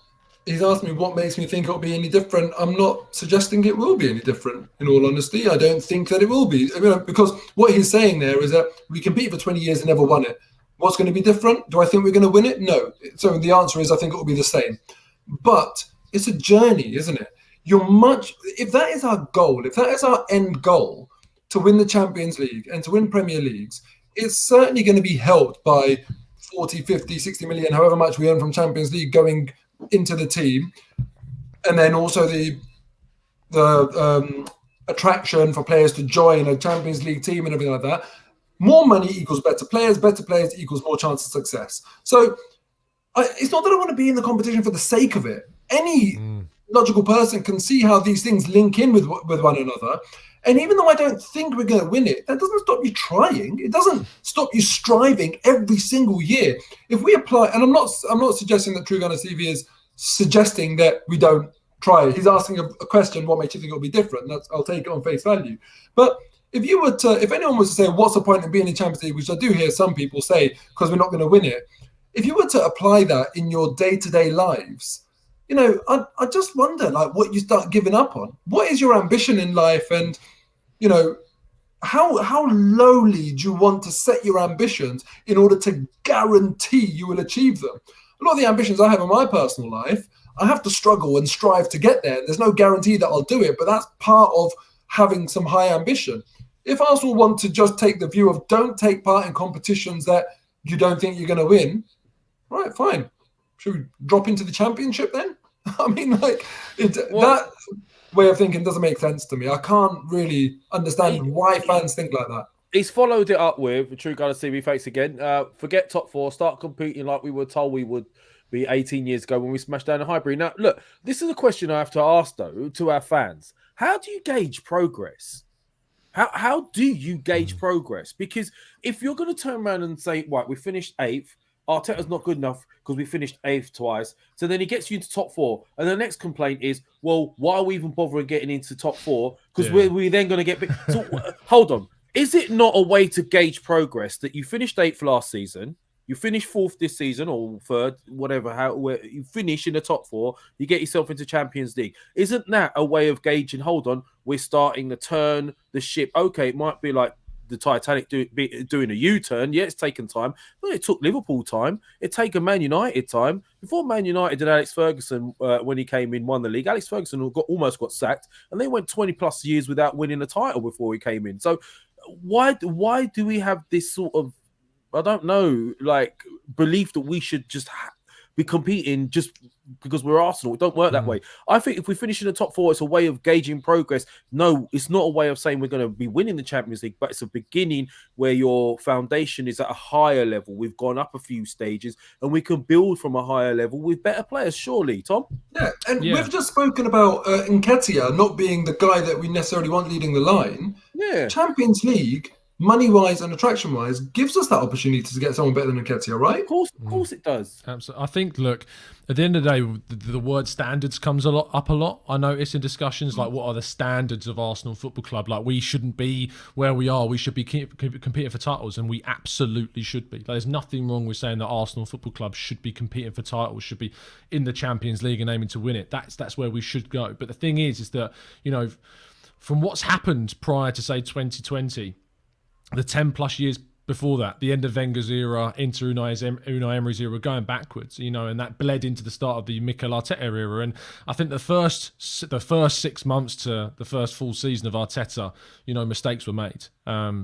he's asked me what makes me think it'll be any different. I'm not suggesting it will be any different, in all honesty. I don't think that it will be. I mean, because what he's saying there is that we competed for 20 years and never won it. What's going to be different? Do I think we're going to win it? No. So the answer is I think it will be the same. But it's a journey, isn't it? If that is our goal, if that is our end goal, to win the Champions League and to win Premier Leagues, it's certainly going to be helped by 40, 50, 60 million, however much we earn from Champions League going into the team, and then also the attraction for players to join a Champions League team and everything like that. More money equals better players equals more chance of success. So it's not that I want to be in the competition for the sake of it. Any logical person can see how these things link in with one another. And even though I don't think we're going to win it, that doesn't stop you trying. It doesn't stop you striving every single year. If we apply, and I'm not suggesting that True Gunners TV is suggesting that we don't try. He's asking a question, what makes you think it'll be different? I'll take it on face value. But if anyone was to say, what's the point of being in Champions League, which I do hear some people say, because we're not going to win it. If you were to apply that in your day-to-day lives, I just wonder, like, what you start giving up on. What is your ambition in life? And, how lowly do you want to set your ambitions in order to guarantee you will achieve them? A lot of the ambitions I have in my personal life, I have to struggle and strive to get there. There's no guarantee that I'll do it, but that's part of having some high ambition. If Arsenal want to just take the view of don't take part in competitions that you don't think you're going to win, right, fine. Should we drop into the Championship then? I mean, that way of thinking doesn't make sense to me. I can't really understand why fans think like that. He's followed it up with True Gunners TV face again. Forget top four, start competing like we were told we would be 18 years ago when we smashed down the Highbury. Now, look, this is a question I have to ask, though, to our fans. How do you gauge progress? How do you gauge progress? Because if you're going to turn around and say, right, we finished 8th, Arteta's not good enough because we finished 8th twice. So then he gets you into top 4. And the next complaint is, well, why are we even bothering getting into top 4? Because we're then going to get... So, hold on. Is it not a way to gauge progress that you finished 8th last season, you finish 4th this season or 3rd, whatever, where you finish in the top 4, you get yourself into Champions League. Isn't that a way of gauging, hold on, we're starting to turn the ship? Okay, it might be like the Titanic doing a U-turn. Yeah, it's taken time. But it took Liverpool time. It took Man United time. Before Man United and Alex Ferguson, when he came in, won the league, Alex Ferguson almost got sacked. And they went 20 plus years without winning a title before he came in. So why do we have this sort of, I don't know, like, belief that we should just be competing just because we're Arsenal? It don't work that way. I think if we finish in the top 4, it's a way of gauging progress. No, it's not a way of saying we're going to be winning the Champions League, but it's a beginning where your foundation is at a higher level. We've gone up a few stages and we can build from a higher level with better players, surely, Tom? Yeah, and we've just spoken about Nketiah not being the guy that we necessarily want leading the line. Yeah. Champions League, money-wise and attraction-wise, gives us that opportunity to get someone better than Nketiah, right? Of course it does. Absolutely. I think, look, at the end of the day, the word standards comes up a lot. I notice in discussions, like, what are the standards of Arsenal Football Club? Like, we shouldn't be where we are. We should be competing for titles, and we absolutely should be. Like, there's nothing wrong with saying that Arsenal Football Club should be competing for titles, should be in the Champions League and aiming to win it. That's where we should go. But the thing is that, from what's happened prior to, say, 2020, the 10 plus years before that, the end of Wenger's era, into Unai Emery's era, going backwards, and that bled into the start of the Mikel Arteta era. And I think the first 6 months to the first full season of Arteta, mistakes were made.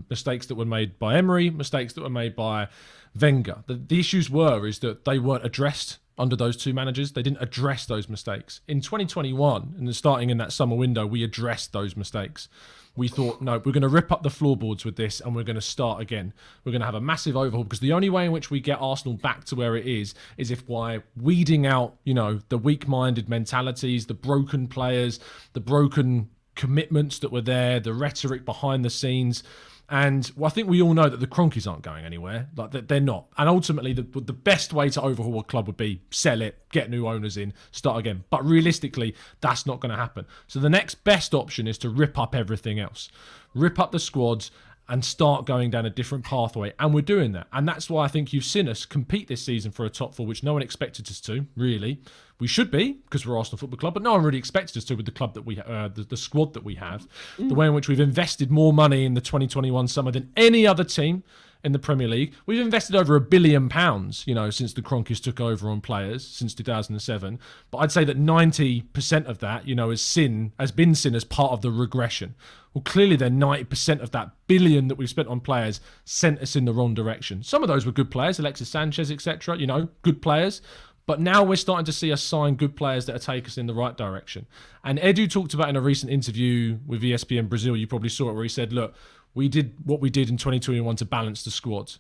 Mistakes that were made by Emery, mistakes that were made by Wenger. The issues is that they weren't addressed under those two managers. They didn't address those mistakes. In 2021, and starting in that summer window, we addressed those mistakes. We thought, no, we're going to rip up the floorboards with this and we're going to start again. We're going to have a massive overhaul, because the only way in which we get Arsenal back to where it is if by weeding out, the weak-minded mentalities, the broken players, the broken commitments that were there, the rhetoric behind the scenes. And I think we all know that the Cronkies aren't going anywhere. Like, they're not. And ultimately, the best way to overhaul a club would be sell it, get new owners in, start again. But realistically, that's not going to happen. So the next best option is to rip up everything else. Rip up the squads and start going down a different pathway. And we're doing that. And that's why I think you've seen us compete this season for a top 4, which no one expected us to, really. We should be, because we're Arsenal Football Club, but no one really expected us to with the club that we, the squad that we have. The way in which we've invested more money in the 2021 summer than any other team in the Premier League. We've invested over £1 billion, since the Cronkies took over on players since 2007. But I'd say that 90% of that, has been seen as part of the regression. Well, clearly then 90% of that billion that we've spent on players sent us in the wrong direction. Some of those were good players, Alexis Sanchez, etc., good players. But now we're starting to see us sign good players that take us in the right direction. And Edu talked about in a recent interview with ESPN Brazil, you probably saw it, where he said, look, we did what we did in 2021 to balance the squad,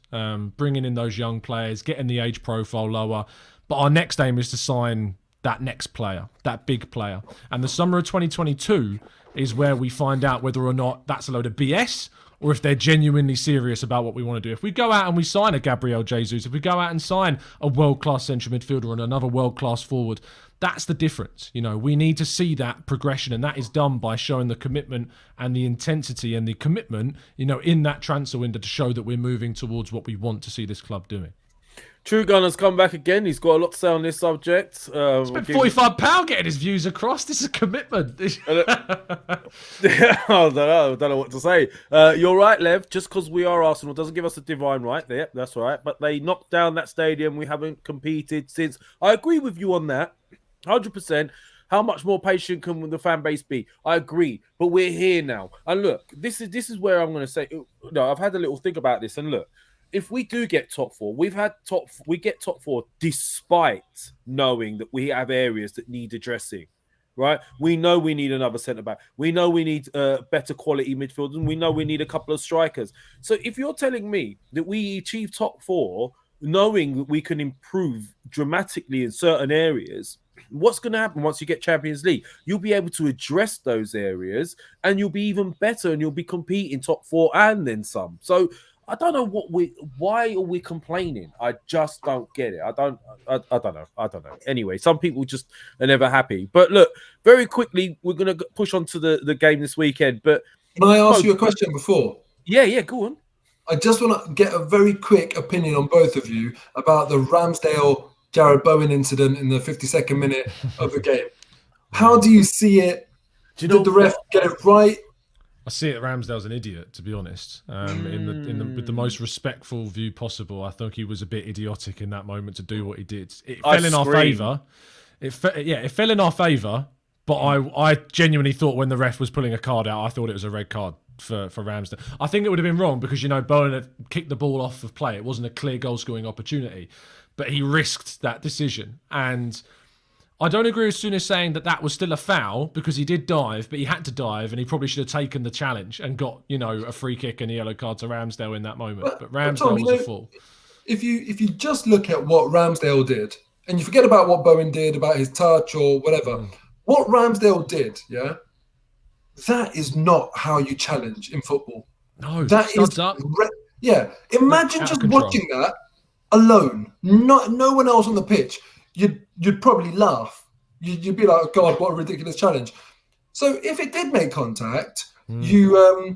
bringing in those young players, getting the age profile lower. But our next aim is to sign that next player, that big player. And the summer of 2022 is where we find out whether or not that's a load of BS or if they're genuinely serious about what we want to do. If we go out and we sign a Gabriel Jesus, if we go out and sign a world-class central midfielder and another world-class forward, that's the difference. You know, we need to see that progression, and that is done by showing the commitment and the intensity and the commitment, you know, in that transfer window to show that we're moving towards what we want to see this club doing. True Gun has come back again. He's got a lot to say on this subject. Spent £45 getting his views across. This is a commitment. I don't know what to say. You're right, Lev. Just because we are Arsenal doesn't give us a divine right there. That's right. But they knocked down that stadium. We haven't competed since. I agree with you on that. 100%. How much more patient can the fan base be? I agree, but we're here now. And look, this is where I'm going to say. No, I've had a little think about this. And look, if we do get top four, we get top four despite knowing that we have areas that need addressing. Right? We know we need another centre back. We know we need better quality midfielders, and we know we need a couple of strikers. So if you're telling me that we achieve top four, knowing that we can improve dramatically in certain areas, what's going to happen once you get Champions League? You'll be able to address those areas, and you'll be even better, and you'll be competing top four and then some. So I don't know why are we complaining? I just don't get it. I don't know. Anyway, some people just are never happy. But look, very quickly, we're going to push on to the game this weekend. But can I ask you a question before? Yeah, go on. I just want to get a very quick opinion on both of you about the Ramsdale Jared Bowen incident in the 52nd minute of the game. How do you see it? Did the ref get it right? I see it. Ramsdale's an idiot, to be honest. With the most respectful view possible, I think he was a bit idiotic in that moment to do what he did. It fell in our favour. It fell in our favour. But I genuinely thought when the ref was pulling a card out, I thought it was a red card for Ramsdale. I think it would have been wrong because, you know, Bowen had kicked the ball off of play. It wasn't a clear goal scoring opportunity, but he risked that decision. And I don't agree with Souness saying that was still a foul because he did dive, but he had to dive and he probably should have taken the challenge and got, you know, a free kick and a yellow card to Ramsdale in that moment. But Ramsdale Tom, was a fool. If you just look at what Ramsdale did and you forget about what Bowen did, about his touch or whatever, what Ramsdale did, that is not how you challenge in football. No, that is up. Imagine just watching that alone, no one else on the pitch. You'd probably laugh. You'd be like, oh God, what a ridiculous challenge. So if it did make contact, you'd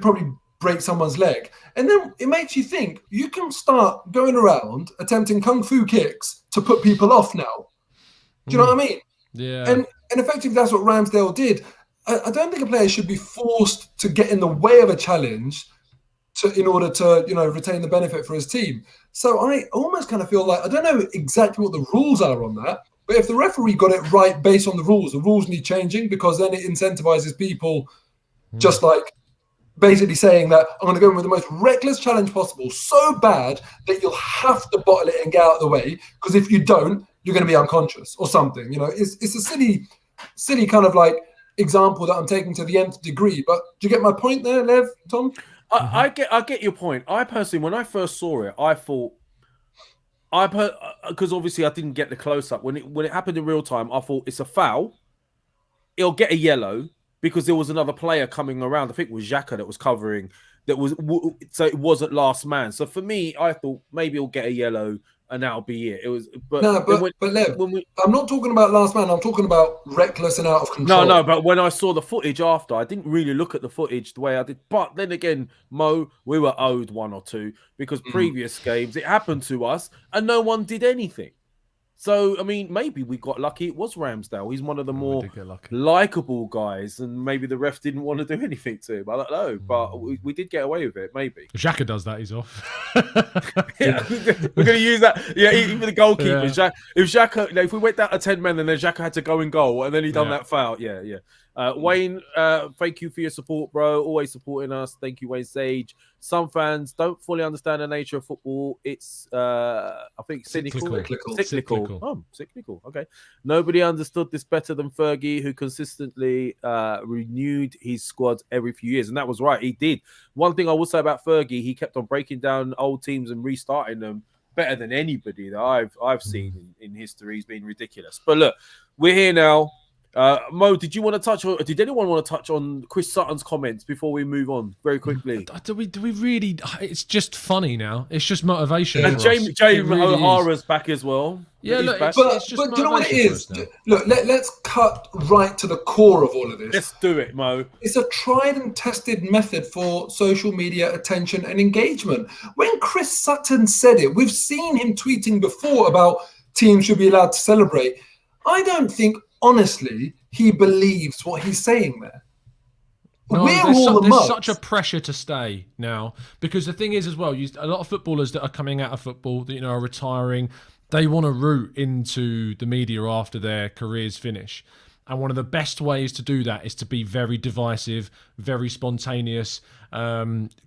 probably break someone's leg. And then it makes you think you can start going around attempting kung fu kicks to put people off now. Do you know what I mean? Yeah. And effectively that's what Ramsdale did. I don't think a player should be forced to get in the way of a challenge in order to, you know, retain the benefit for his team. So I almost kind of feel like, I don't know exactly what the rules are on that, but if the referee got it right based on the rules need changing because then it incentivizes people just like basically saying that I'm going to go in with the most reckless challenge possible, so bad that you'll have to bottle it and get out of the way because if you don't, you're going to be unconscious or something. You know, it's a silly kind of like example that I'm taking to the nth degree. But do you get my point there, Lev, Tom? I get your point. I personally, when I first saw it, I thought, because obviously I didn't get the close up when it happened in real time. I thought it's a foul. It'll get a yellow because there was another player coming around. I think it was Xhaka that was covering. So it wasn't last man. So for me, I thought maybe it'll get a yellow and that'll be it. It was, but Lev, I'm not talking about last man. I'm talking about reckless and out of control. No. But when I saw the footage after, I didn't really look at the footage the way I did. But then again, Mo, we were owed one or two because previous games it happened to us and no one did anything. So, I mean, maybe we got lucky. It was Ramsdale. He's one of the more likeable guys, and maybe the ref didn't want to do anything to him. I don't know, but we did get away with it, maybe. If Xhaka does that, he's off. We're going to use that. Yeah, even the goalkeeper. Yeah. If we went down to 10 men and then Xhaka had to go in goal, and then he done that foul. Yeah. Wayne, thank you for your support, bro. Always supporting us. Thank you, Wayne Sage. Some fans don't fully understand the nature of football. It's, I think, cyclical. Oh, cyclical. Okay. Nobody understood this better than Fergie, who consistently renewed his squad every few years. And that was right. He did. One thing I will say about Fergie, he kept on breaking down old teams and restarting them better than anybody that I've seen in history. He's been ridiculous. But look, we're here now. Mo, did anyone want to touch on Chris Sutton's comments before we move on very quickly? Do we really? It's just funny now. It's just motivation. And James really O'Hara's back as well. Yeah, look, but do you know what it is? Look, let's cut right to the core of all of this. Let's do it, Mo. It's a tried and tested method for social media attention and engagement. When Chris Sutton said it, we've seen him tweeting before about teams should be allowed to celebrate. I don't think, honestly, he believes what he's saying there. No, there's such a pressure to stay now, because the thing is as well, a lot of footballers that are coming out of football, that are retiring, they want to root into the media after their careers finish. And one of the best ways to do that is to be very divisive, very spontaneous,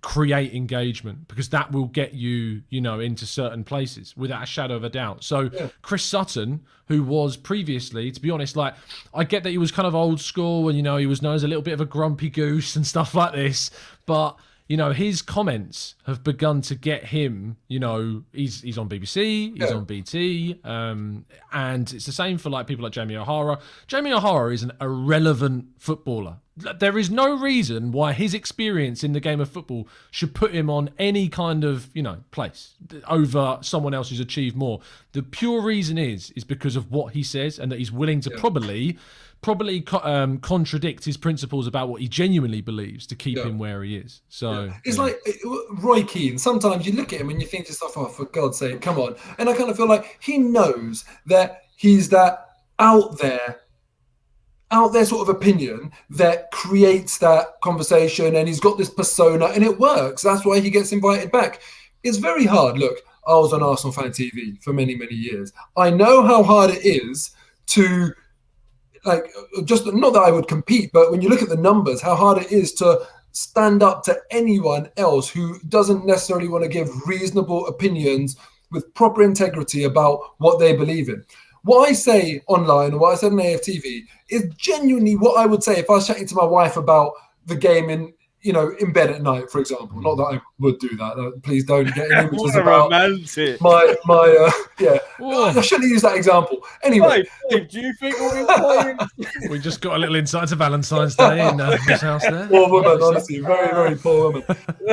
create engagement, because that will get you, into certain places without a shadow of a doubt. So Chris Sutton, who was previously, to be honest, like, I get that he was kind of old school and, he was known as a little bit of a grumpy goose and stuff like this, but his comments have begun to get him, he's on BBC, he's on BT, and it's the same for like people like Jamie O'Hara. Jamie O'Hara is an irrelevant footballer. There is no reason why his experience in the game of football should put him on any kind of, place over someone else who's achieved more. The pure reason is because of what he says, and that he's willing to probably contradict his principles about what he genuinely believes to keep him where he is. So it's like Roy Keane. Sometimes you look at him and you think to yourself, "Oh, for God's sake, come on!" And I kind of feel like he knows that he's that out there sort of opinion that creates that conversation, and he's got this persona, and it works. That's why he gets invited back. It's very hard. Look, I was on Arsenal Fan TV for many, many years. I know how hard it is to, like, just not that I would compete, but when you look at the numbers, how hard it is to stand up to anyone else who doesn't necessarily want to give reasonable opinions with proper integrity about what they believe in. What I say online, and what I said on AFTV, is genuinely what I would say if I was chatting to my wife about the game in bed at night, for example. Not that I would do that. Please don't get any images about my I shouldn't use that example. Anyway, Dave, do you think we'll be playing? We just got a little insight to Valentine's Day in his house there. Poor woman, honestly, very, very poor woman.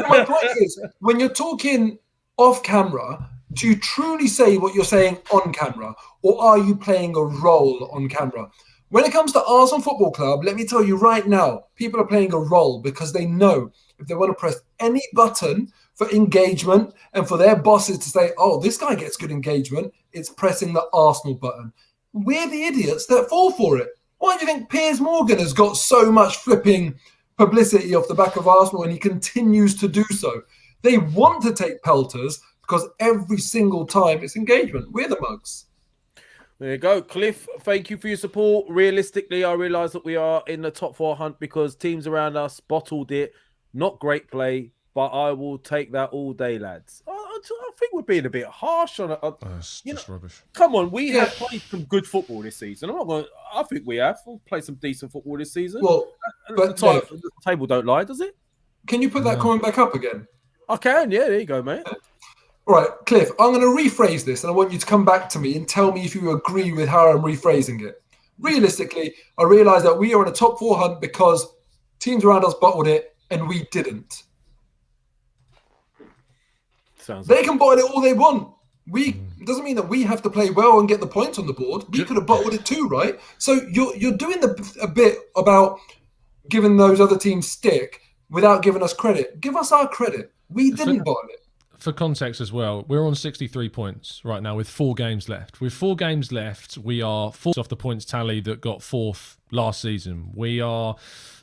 My point is, when you're talking off camera, do you truly say what you're saying on camera, or are you playing a role on camera? When it comes to Arsenal Football Club, let me tell you right now, people are playing a role because they know if they want to press any button for engagement and for their bosses to say, "Oh, this guy gets good engagement," it's pressing the Arsenal button. We're the idiots that fall for it. Why do you think Piers Morgan has got so much flipping publicity off the back of Arsenal, and he continues to do so? They want to take pelters because every single time it's engagement. We're the mugs. There you go. Cliff, thank you for your support. Realistically, I realise that we are in the top 4 hunt because teams around us bottled it. Not great play, but I will take that all day, lads. I think we're being a bit harsh on it. That's rubbish. Come on, we have played some good football this season. I think we have. We'll play some decent football this season. Well, but the table don't lie, does it? Can you put that comment back up again? I can, yeah. There you go, mate. All right, Cliff, I'm going to rephrase this, and I want you to come back to me and tell me if you agree with how I'm rephrasing it. Realistically, I realise that we are in a top 4 hunt because teams around us bottled it and we didn't. They can bottle it all they want. It doesn't mean that we have to play well and get the points on the board. We could have bottled it too, right? So you're doing a bit about giving those other teams stick without giving us credit. Give us our credit. We didn't bottle it. For context as well, we're on 63 points right now with 4 games left. With 4 games left, we are 4 off the points tally that got 4th last season. We are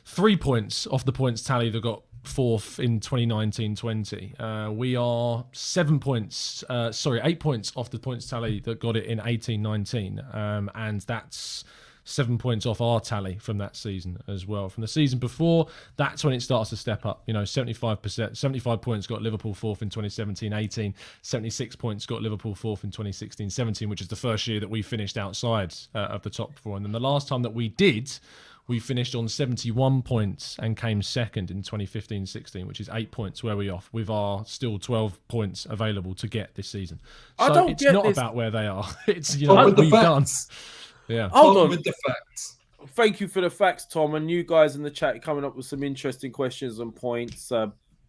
3 points off the points tally that got 4th in 2019-20. We are 8 points off the points tally that got it in 18-19. And that's 7 points off our tally from that season as well. From the season before, that's when it starts to step up. 75 points got Liverpool fourth in 2017-18, 76 points got Liverpool fourth in 2016-17, which is the first year that we finished outside of the top four. And then the last time that we did, we finished on 71 points and came second in 2015-16, which is 8 points where we off, with our still 12 points available to get this season. So it's not about where they are. It's what we've done. Yeah. Hold on. With the facts. Thank you for the facts, Tom. And you guys in the chat coming up with some interesting questions and points.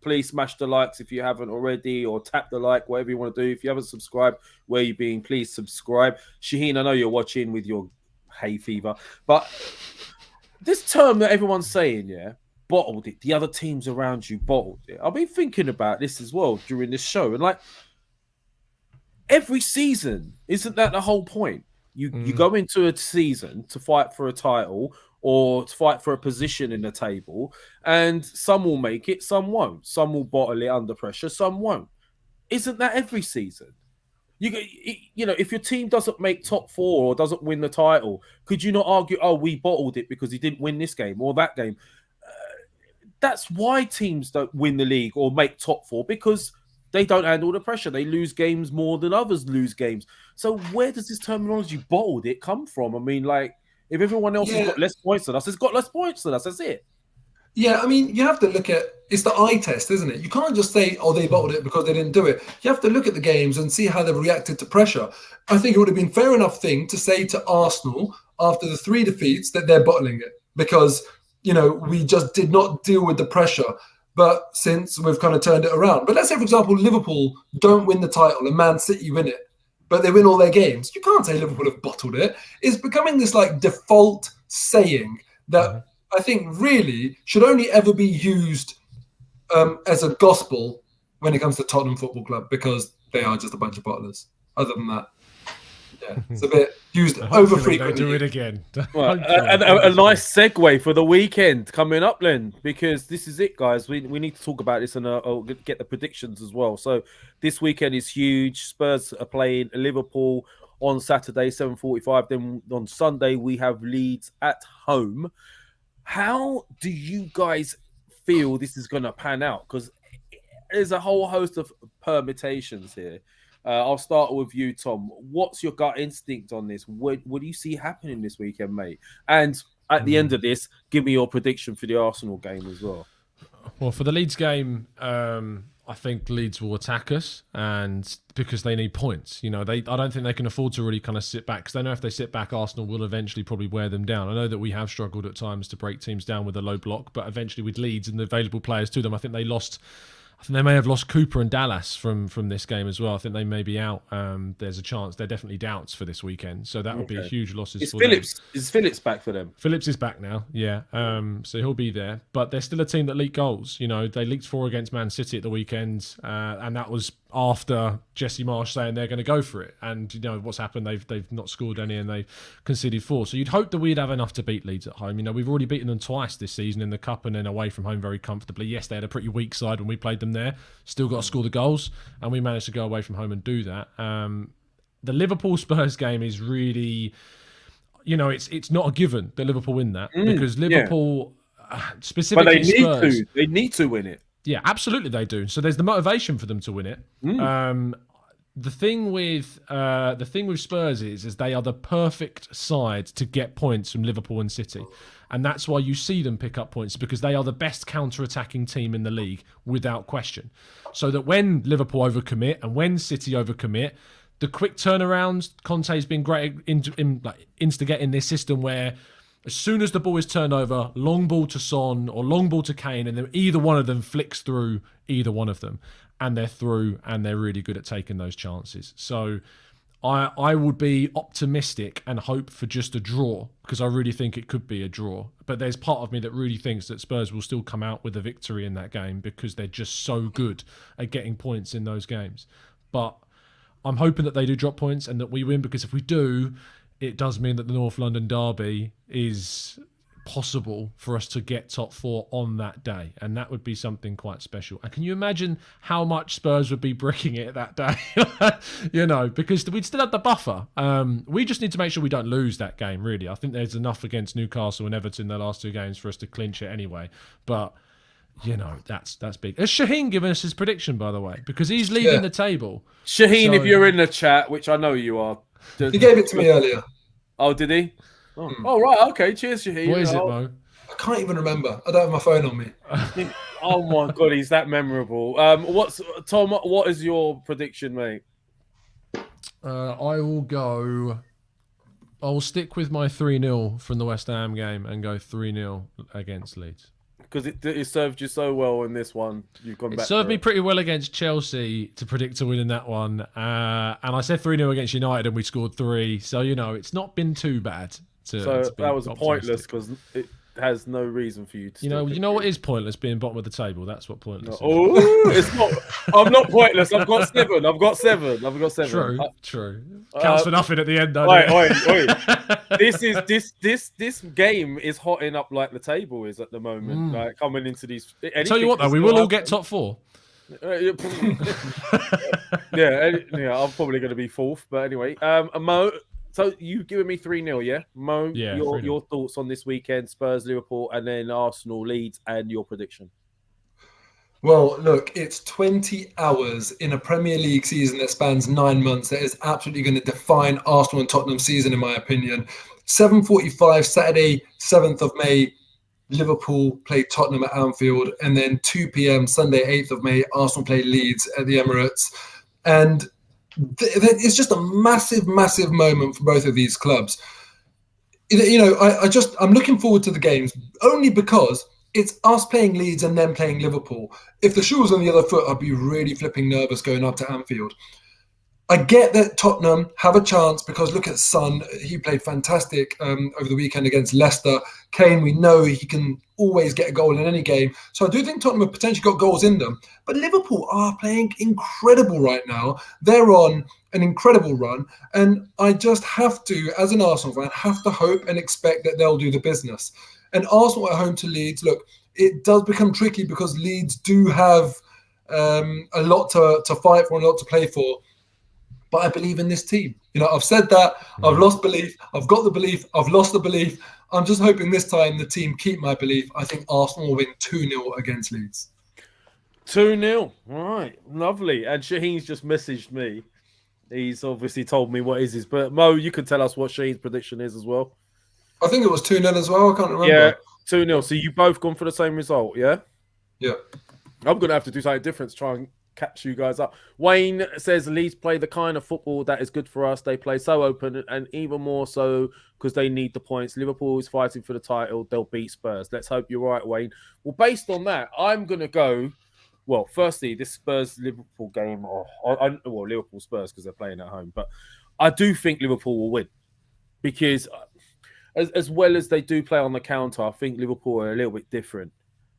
Please smash the likes if you haven't already, or tap the like, whatever you want to do. If you haven't subscribed, where you being, please subscribe. Shaheen, I know you're watching with your hay fever, but this term that everyone's saying, bottled it. The other teams around you bottled it. I've been thinking about this as well during this show. And every season, isn't that the whole point? You go into a season to fight for a title or to fight for a position in the table, and some will make it, some won't. Some will bottle it under pressure, some won't. Isn't that every season? If your team doesn't make top four or doesn't win the title, could you not argue, we bottled it because he didn't win this game or that game? That's why teams don't win the league or make top four, because they don't handle the pressure. They lose games more than others lose games. So where does this terminology bottled it come from? I mean, if everyone else has got less points than us, it's got less points than us. That's it. Yeah, I mean, you have to look at, it's the eye test, isn't it? You can't just say, they bottled it because they didn't do it. You have to look at the games and see how they've reacted to pressure. I think it would have been fair enough thing to say to Arsenal after the 3 defeats that they're bottling it because, we just did not deal with the pressure. But since we've kind of turned it around. But let's say, for example, Liverpool don't win the title and Man City win it, but they win all their games. You can't say Liverpool have bottled it. It's becoming this default saying that I think really should only ever be used as a gospel when it comes to Tottenham Football Club, because they are just a bunch of bottlers. Other than that, it's a bit used over frequently. Do it again. Well, a nice segue for the weekend coming up then, because this is it, guys. We need to talk about this and I'll get the predictions as well. So this weekend is huge. Spurs are playing Liverpool on Saturday, 7:45. Then on Sunday, we have Leeds at home. How do you guys feel this is going to pan out? Because there's a whole host of permutations here. I'll start with you, Tom. What's your gut instinct on this? What do you see happening this weekend, mate? And at the end of this, give me your prediction for the Arsenal game as well. Well, for the Leeds game, I think Leeds will attack us, and because they need points. I don't think they can afford to really kind of sit back, because they know if they sit back, Arsenal will eventually probably wear them down. I know that we have struggled at times to break teams down with a low block, but eventually with Leeds and the available players to them, I think they may have lost Cooper and Dallas from this game as well. I think they may be out. There's a chance. They're definitely doubts for this weekend. So that would be a huge loss for them. Is Phillips back for them? Phillips is back now, yeah. So he'll be there. But they're still a team that leak goals. They leaked 4 against Man City at the weekend. And that was after Jesse Marsch saying they're going to go for it. And what's happened? They've not scored any and they've conceded 4. So you'd hope that we'd have enough to beat Leeds at home. We've already beaten them twice this season in the Cup and then away from home very comfortably. Yes, they had a pretty weak side when we played them there. Still got to score the goals, and we managed to go away from home and do that. The Liverpool-Spurs game is really, it's not a given that Liverpool win that, because Liverpool, specifically but Spurs, they need to win it. Yeah, absolutely they do. So there's the motivation for them to win it. The thing with Spurs is they are the perfect side to get points from Liverpool and City. And that's why you see them pick up points, because they are the best counter-attacking team in the league, without question. So that when Liverpool overcommit and when City overcommit, the quick turnarounds, Conte's been great in instigating this system where as soon as the ball is turned over, long ball to Son or long ball to Kane, and then either one of them flicks through either one of them. And they're through, and they're really good at taking those chances. So I would be optimistic and hope for just a draw, because I really think it could be a draw. But there's part of me that really thinks that Spurs will still come out with a victory in that game, because they're just so good at getting points in those games. But I'm hoping that they do drop points and that we win, because if we do, it does mean that the North London derby is possible for us to get top 4 on that day, and that would be something quite special. And can you imagine how much Spurs would be bricking it that day? Because we'd still have the buffer. We just need to make sure we don't lose that game, really. I think there's enough against Newcastle and Everton the last 2 games for us to clinch it anyway. But that's big. Has Shaheen given us his prediction, by the way? Because he's leading the table. Shaheen, if you're in the chat, which I know you are. He gave it to me earlier. Oh, did he? Oh, right. Okay. Cheers, Shaheen. What is it, Mo? I can't even remember. I don't have my phone on me. Oh my God, he's that memorable. Tom? What is your prediction, mate? I will stick with my 3-0 from the West Ham game and go 3-0 against Leeds. Because it served you so well in this one. You've gone back. It served me pretty well against Chelsea to predict a win in that one. And I said 3-0 against United and we scored 3. So, it's not been too bad. So that was pointless because it has no reason for you to. You know what is pointless? Being bottom of the table. That's what pointless is. Oh, it's not. I'm not pointless. I've got 7. True. Counts for nothing at the end. Wait. This game is hotting up like the table is at the moment. Like coming into these. Tell you what, though, we will all get top 4. Yeah. I'm probably going to be 4th, but anyway, Mo. So you've given me 3-0, yeah? Mo, your thoughts on this weekend, Spurs, Liverpool, and then Arsenal, Leeds, and your prediction? Well, look, it's 20 hours in a Premier League season that spans 9 months that is absolutely going to define Arsenal and Tottenham season, in my opinion. 7:45 Saturday, 7th of May, Liverpool play Tottenham at Anfield, and then 2 p.m. Sunday, 8th of May, Arsenal play Leeds at the Emirates. And it's just a massive, massive moment for both of these clubs. I'm looking forward to the games only because it's us playing Leeds and them playing Liverpool. If the shoe was on the other foot, I'd be really flipping nervous going up to Anfield. I get that Tottenham have a chance because look at Son. He played fantastic over the weekend against Leicester. Kane, we know he can always get a goal in any game. So I do think Tottenham have potentially got goals in them. But Liverpool are playing incredible right now. They're on an incredible run. And I just have to, as an Arsenal fan, have to hope and expect that they'll do the business. And Arsenal at home to Leeds, look, it does become tricky because Leeds do have a lot to fight for and a lot to play for. But I believe in this team. I've said that. I've lost belief. I've got the belief. I've lost the belief. I'm just hoping this time the team keep my belief. I think Arsenal will win 2-0 against Leeds. 2-0. Right. Lovely. And Shaheen's just messaged me. He's obviously told me what is his. But Mo, you can tell us what Shaheen's prediction is as well. I think it was 2-0 as well. I can't remember. Yeah, 2-0. So you both gone for the same result, yeah? Yeah. I'm going to have to do something different to try and catch you guys up. Wayne says Leeds play the kind of football that is good for us. They play so open and even more so because they need the points. Liverpool is fighting for the title. They'll beat Spurs. Let's hope you're right, Wayne. Well, based on that, I'm going to go... Well, firstly, this Spurs-Liverpool game... Liverpool-Spurs because they're playing at home. But I do think Liverpool will win because as well as they do play on the counter, I think Liverpool are a little bit different.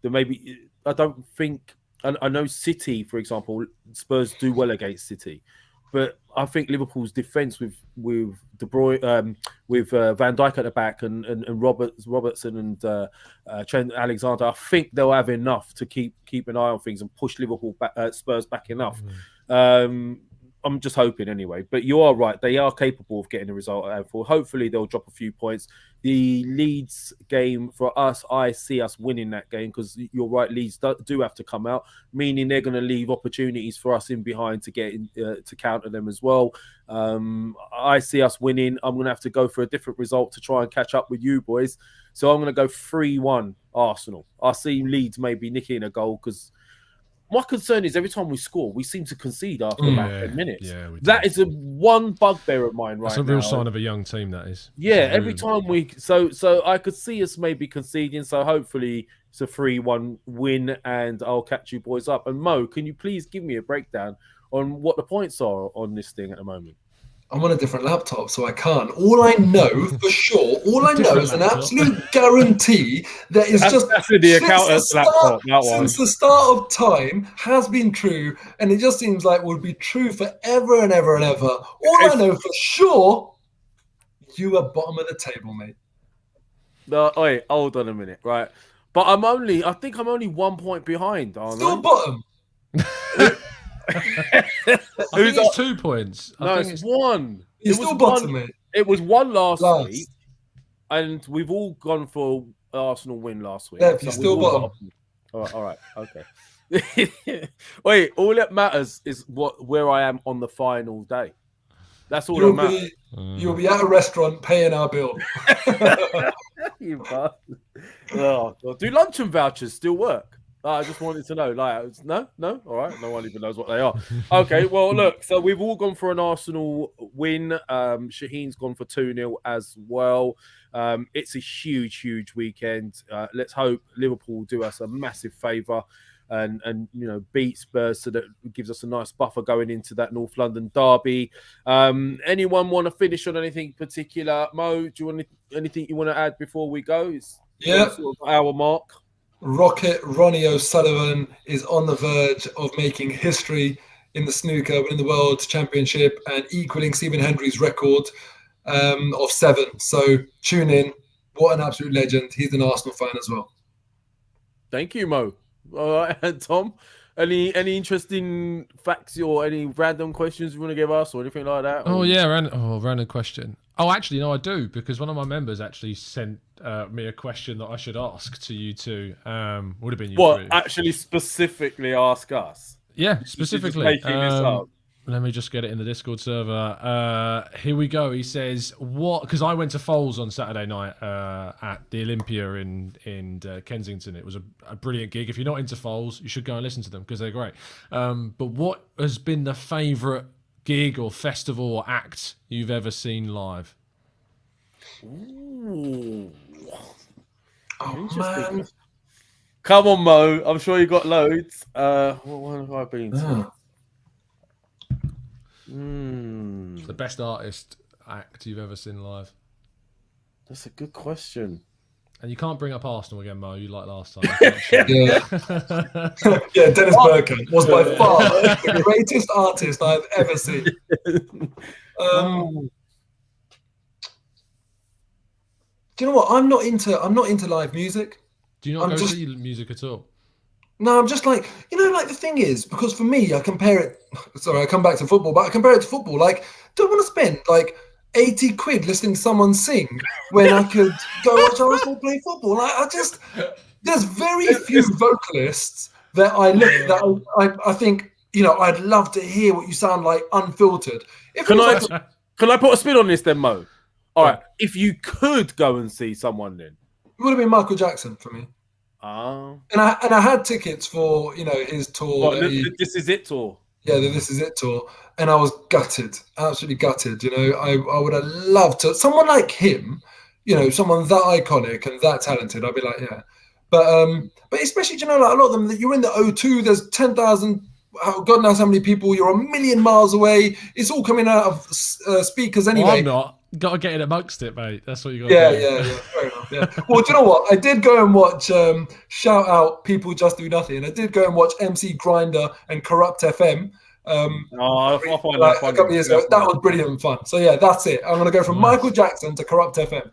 I don't think... I know City, for example, Spurs do well against City, but I think Liverpool's defence with De Bruyne, with Van Dijk at the back and Robertson and Trent Alexander, I think they'll have enough to keep an eye on things and push Liverpool back, Spurs back enough. I'm just hoping anyway. But you are right; they are capable of getting a result at Anfield. Hopefully, they'll drop a few points. The Leeds game for us, I see us winning that game because you're right. Leeds do have to come out, meaning they're going to leave opportunities for us in behind to get in, to counter them as well. I see us winning. I'm going to have to go for a different result to try and catch up with you boys. So I'm going to go 3-1 Arsenal. I see Leeds maybe nicking a goal because. My concern is every time we score, we seem to concede after about 10 minutes. Yeah, that is one bugbear of mine right now. That's a real sign of a young team, that is. Yeah, every time we... So I could see us maybe conceding, so hopefully it's a 3-1 win and I'll catch you boys up. And Mo, can you please give me a breakdown on what the points are on this thing at the moment? I'm on a different laptop, so I can't. All I know for sure, is an absolute guarantee that is that's the accountant's laptop. Since the start of time has been true, and it just seems like would be true forever and ever and ever. I know for sure, you are bottom of the table, mate. No, wait, hold on a minute, right? But I think I'm only 1 point behind, aren't Still I? bottom. I think it's 2 points. No, it's one. You're still bottom, one, mate. It was one last Last. week, and we've all gone for Arsenal win last week. Yeah, you're we've still all bottom. all right, okay. Wait, all that matters is where I am on the final day. That's all that matters. You'll be at a restaurant paying our bill. You bastard. Oh, God. Do luncheon vouchers still work? I just wanted to know. Like, no, all right. No one even knows what they are. Okay, well, look. So we've all gone for an Arsenal win. Shaheen's gone for 2-0 as well. It's a huge weekend. Let's hope Liverpool do us a massive favour and beat Spurs, so that gives us a nice buffer going into that North London derby. Anyone want to finish on anything particular? Mo, do you want anything you want to add before we go? It's sort of hour mark. Rocket Ronnie O'Sullivan is on the verge of making history in the snooker, in the World Championship, and equaling Stephen Hendry's record of 7. So tune in. What an absolute legend. He's an Arsenal fan as well. Thank you, Mo. All right, and Tom, any interesting facts or any random questions you want to give us or anything like that? Oh, yeah, random question. Oh, actually, no, I do, because one of my members actually sent me a question that I should ask to you two. Would have been you. What, three. actually specifically ask us? Yeah, specifically. Making this up. Let me just get it in the Discord server. Here we go. He says, what? Because I went to Foles on Saturday night at the Olympia in Kensington. It was a brilliant gig. If you're not into Foles, you should go and listen to them because they're great. But what has been the favourite gig or festival or act you've ever seen live? Ooh. Oh, man. Come on, Mo. I'm sure you got loads. What have I been to? The best artist act you've ever seen live? That's a good question. And you can't bring up Arsenal again, Mo. You like last time. Yeah, Dennis Bergkamp was by far the greatest artist I've ever seen. Do you know what? I'm not into live music. Do you not go see music at all? No, I'm just like, like the thing is, because for me, I compare it. Sorry, I come back to football, but I compare it to football. Like, do I want to spend like 80 quid listening to someone sing when I could go watch Arsenal play football? Like, there's very few vocalists that I look at that I think, I'd love to hear what you sound like unfiltered. Can I put a spin on this then, Mo? All right, if you could go and see someone, then it would have been Michael Jackson for me. Oh. And I had tickets for his tour. This Is It tour. Yeah, the This Is It tour, and I was gutted, absolutely gutted. I would have loved to someone like him, someone that iconic and that talented. I'd be like, yeah, but especially like a lot of them that you're in the O2. There's 10,000. God knows how many people. You're 1,000,000 miles away. It's all coming out of speakers anyway. Well, I'm not. Got to get in amongst it, mate. That's what you got. Yeah. Fair enough. Yeah. Well, do you know what? I did go and watch. Shout out, People Just Do Nothing. I did go and watch MC Grinder and Corrupt FM. I find a couple of years ago. That was brilliant fun. So yeah, that's it. I'm gonna go from Michael Jackson to Corrupt FM.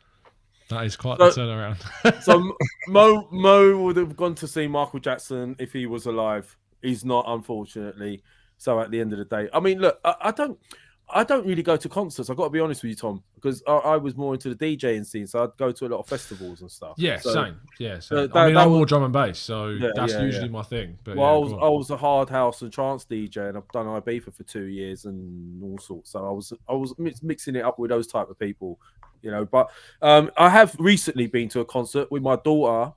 That is quite the turnaround. So Mo would have gone to see Michael Jackson if he was alive. He's not, unfortunately. So at the end of the day, I mean, look, I don't really go to concerts. I've got to be honest with you, Tom, because I was more into the DJing scene, so I'd go to a lot of festivals and stuff. Yeah, so, same. Yeah, same. I'm more drum and bass, so that's usually my thing. But I was a hard house and trance DJ, and I've done Ibiza for 2 years and all sorts. So I was mixing it up with those type of people, But I have recently been to a concert with my daughter,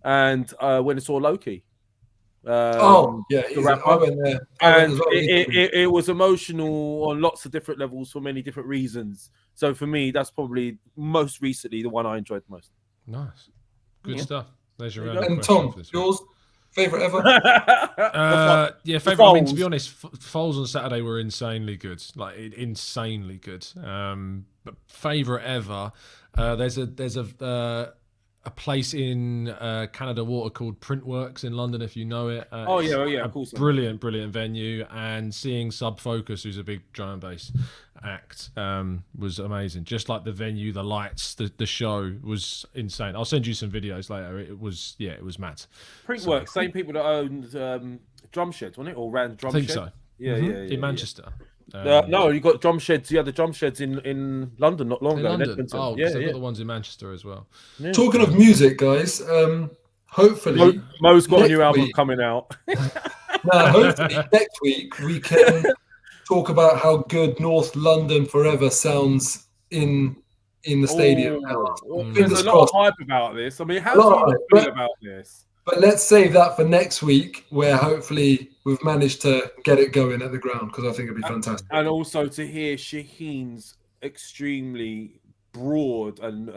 and when I saw Loki. I went there. And it was emotional on lots of different levels for many different reasons. So for me, that's probably most recently the one I enjoyed the most. Nice. Good stuff. There's your And Tom, yours? Favourite ever? Favourite. I mean, to be honest, Foles on Saturday were insanely good. Like, insanely good. But favourite ever, there's a a place in Canada Water called Printworks in London, if you know it. Oh yeah, of course. Brilliant venue, and seeing Sub Focus, who's a big drum and bass act, was amazing. Just like the venue, the lights, the show was insane. I'll send you some videos later. It was mad. Printworks, same people that owned Drum Sheds, wasn't it, or ran Drum Shed? I think so. Yeah, in Manchester. No, you got drum sheds. You had the drum sheds in London not long ago. London. Oh, yeah, got the ones in Manchester as well. Yeah. Talking of music, guys, hopefully Mo's got a new next album week- coming out. hopefully next week we can talk about how good North London Forever sounds in the stadium. There's Fingers a lot of crossed. hype about this. I mean, how A lot do of you hype, feel about this? But let's save that for next week, where hopefully we've managed to get it going at the ground, because I think it'd be fantastic. And also to hear Shaheen's extremely broad and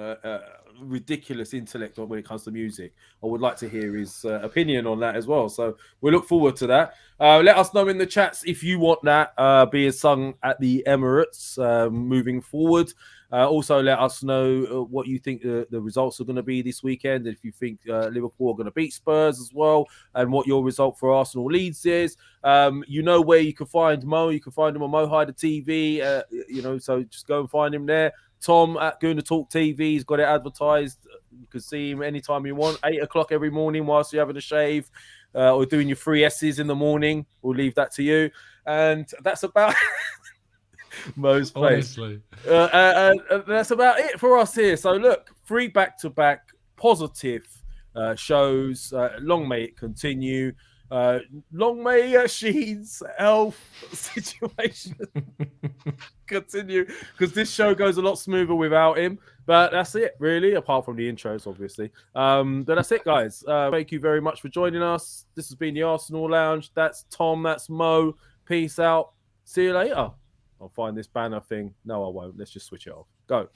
ridiculous intellect when it comes to music. I would like to hear his opinion on that as well. So we look forward to that. Let us know in the chats if you want that being sung at the Emirates moving forward. Also, let us know what you think the results are going to be this weekend. If you think Liverpool are going to beat Spurs as well, and what your result for Arsenal Leeds is. You know where you can find Mo. You can find him on Mo Hyder TV. So just go and find him there. Tom at Gooner Talk TV. He's got it advertised. You can see him anytime you want. 8 o'clock every morning whilst you're having a shave or doing your 3 S's in the morning. We'll leave that to you. And that's about Mo's face. Honestly. That's about it for us here. So look, 3 back-to-back positive shows. Long may it continue. Long may Sheen's health situation continue, because this show goes a lot smoother without him. But that's it, really, apart from the intros, obviously. But that's it, guys. Thank you very much for joining us. This has been the Arsenal Lounge. That's Tom. That's Mo. Peace out. See you later. I'll find this banner thing. No, I won't. Let's just switch it off. Go.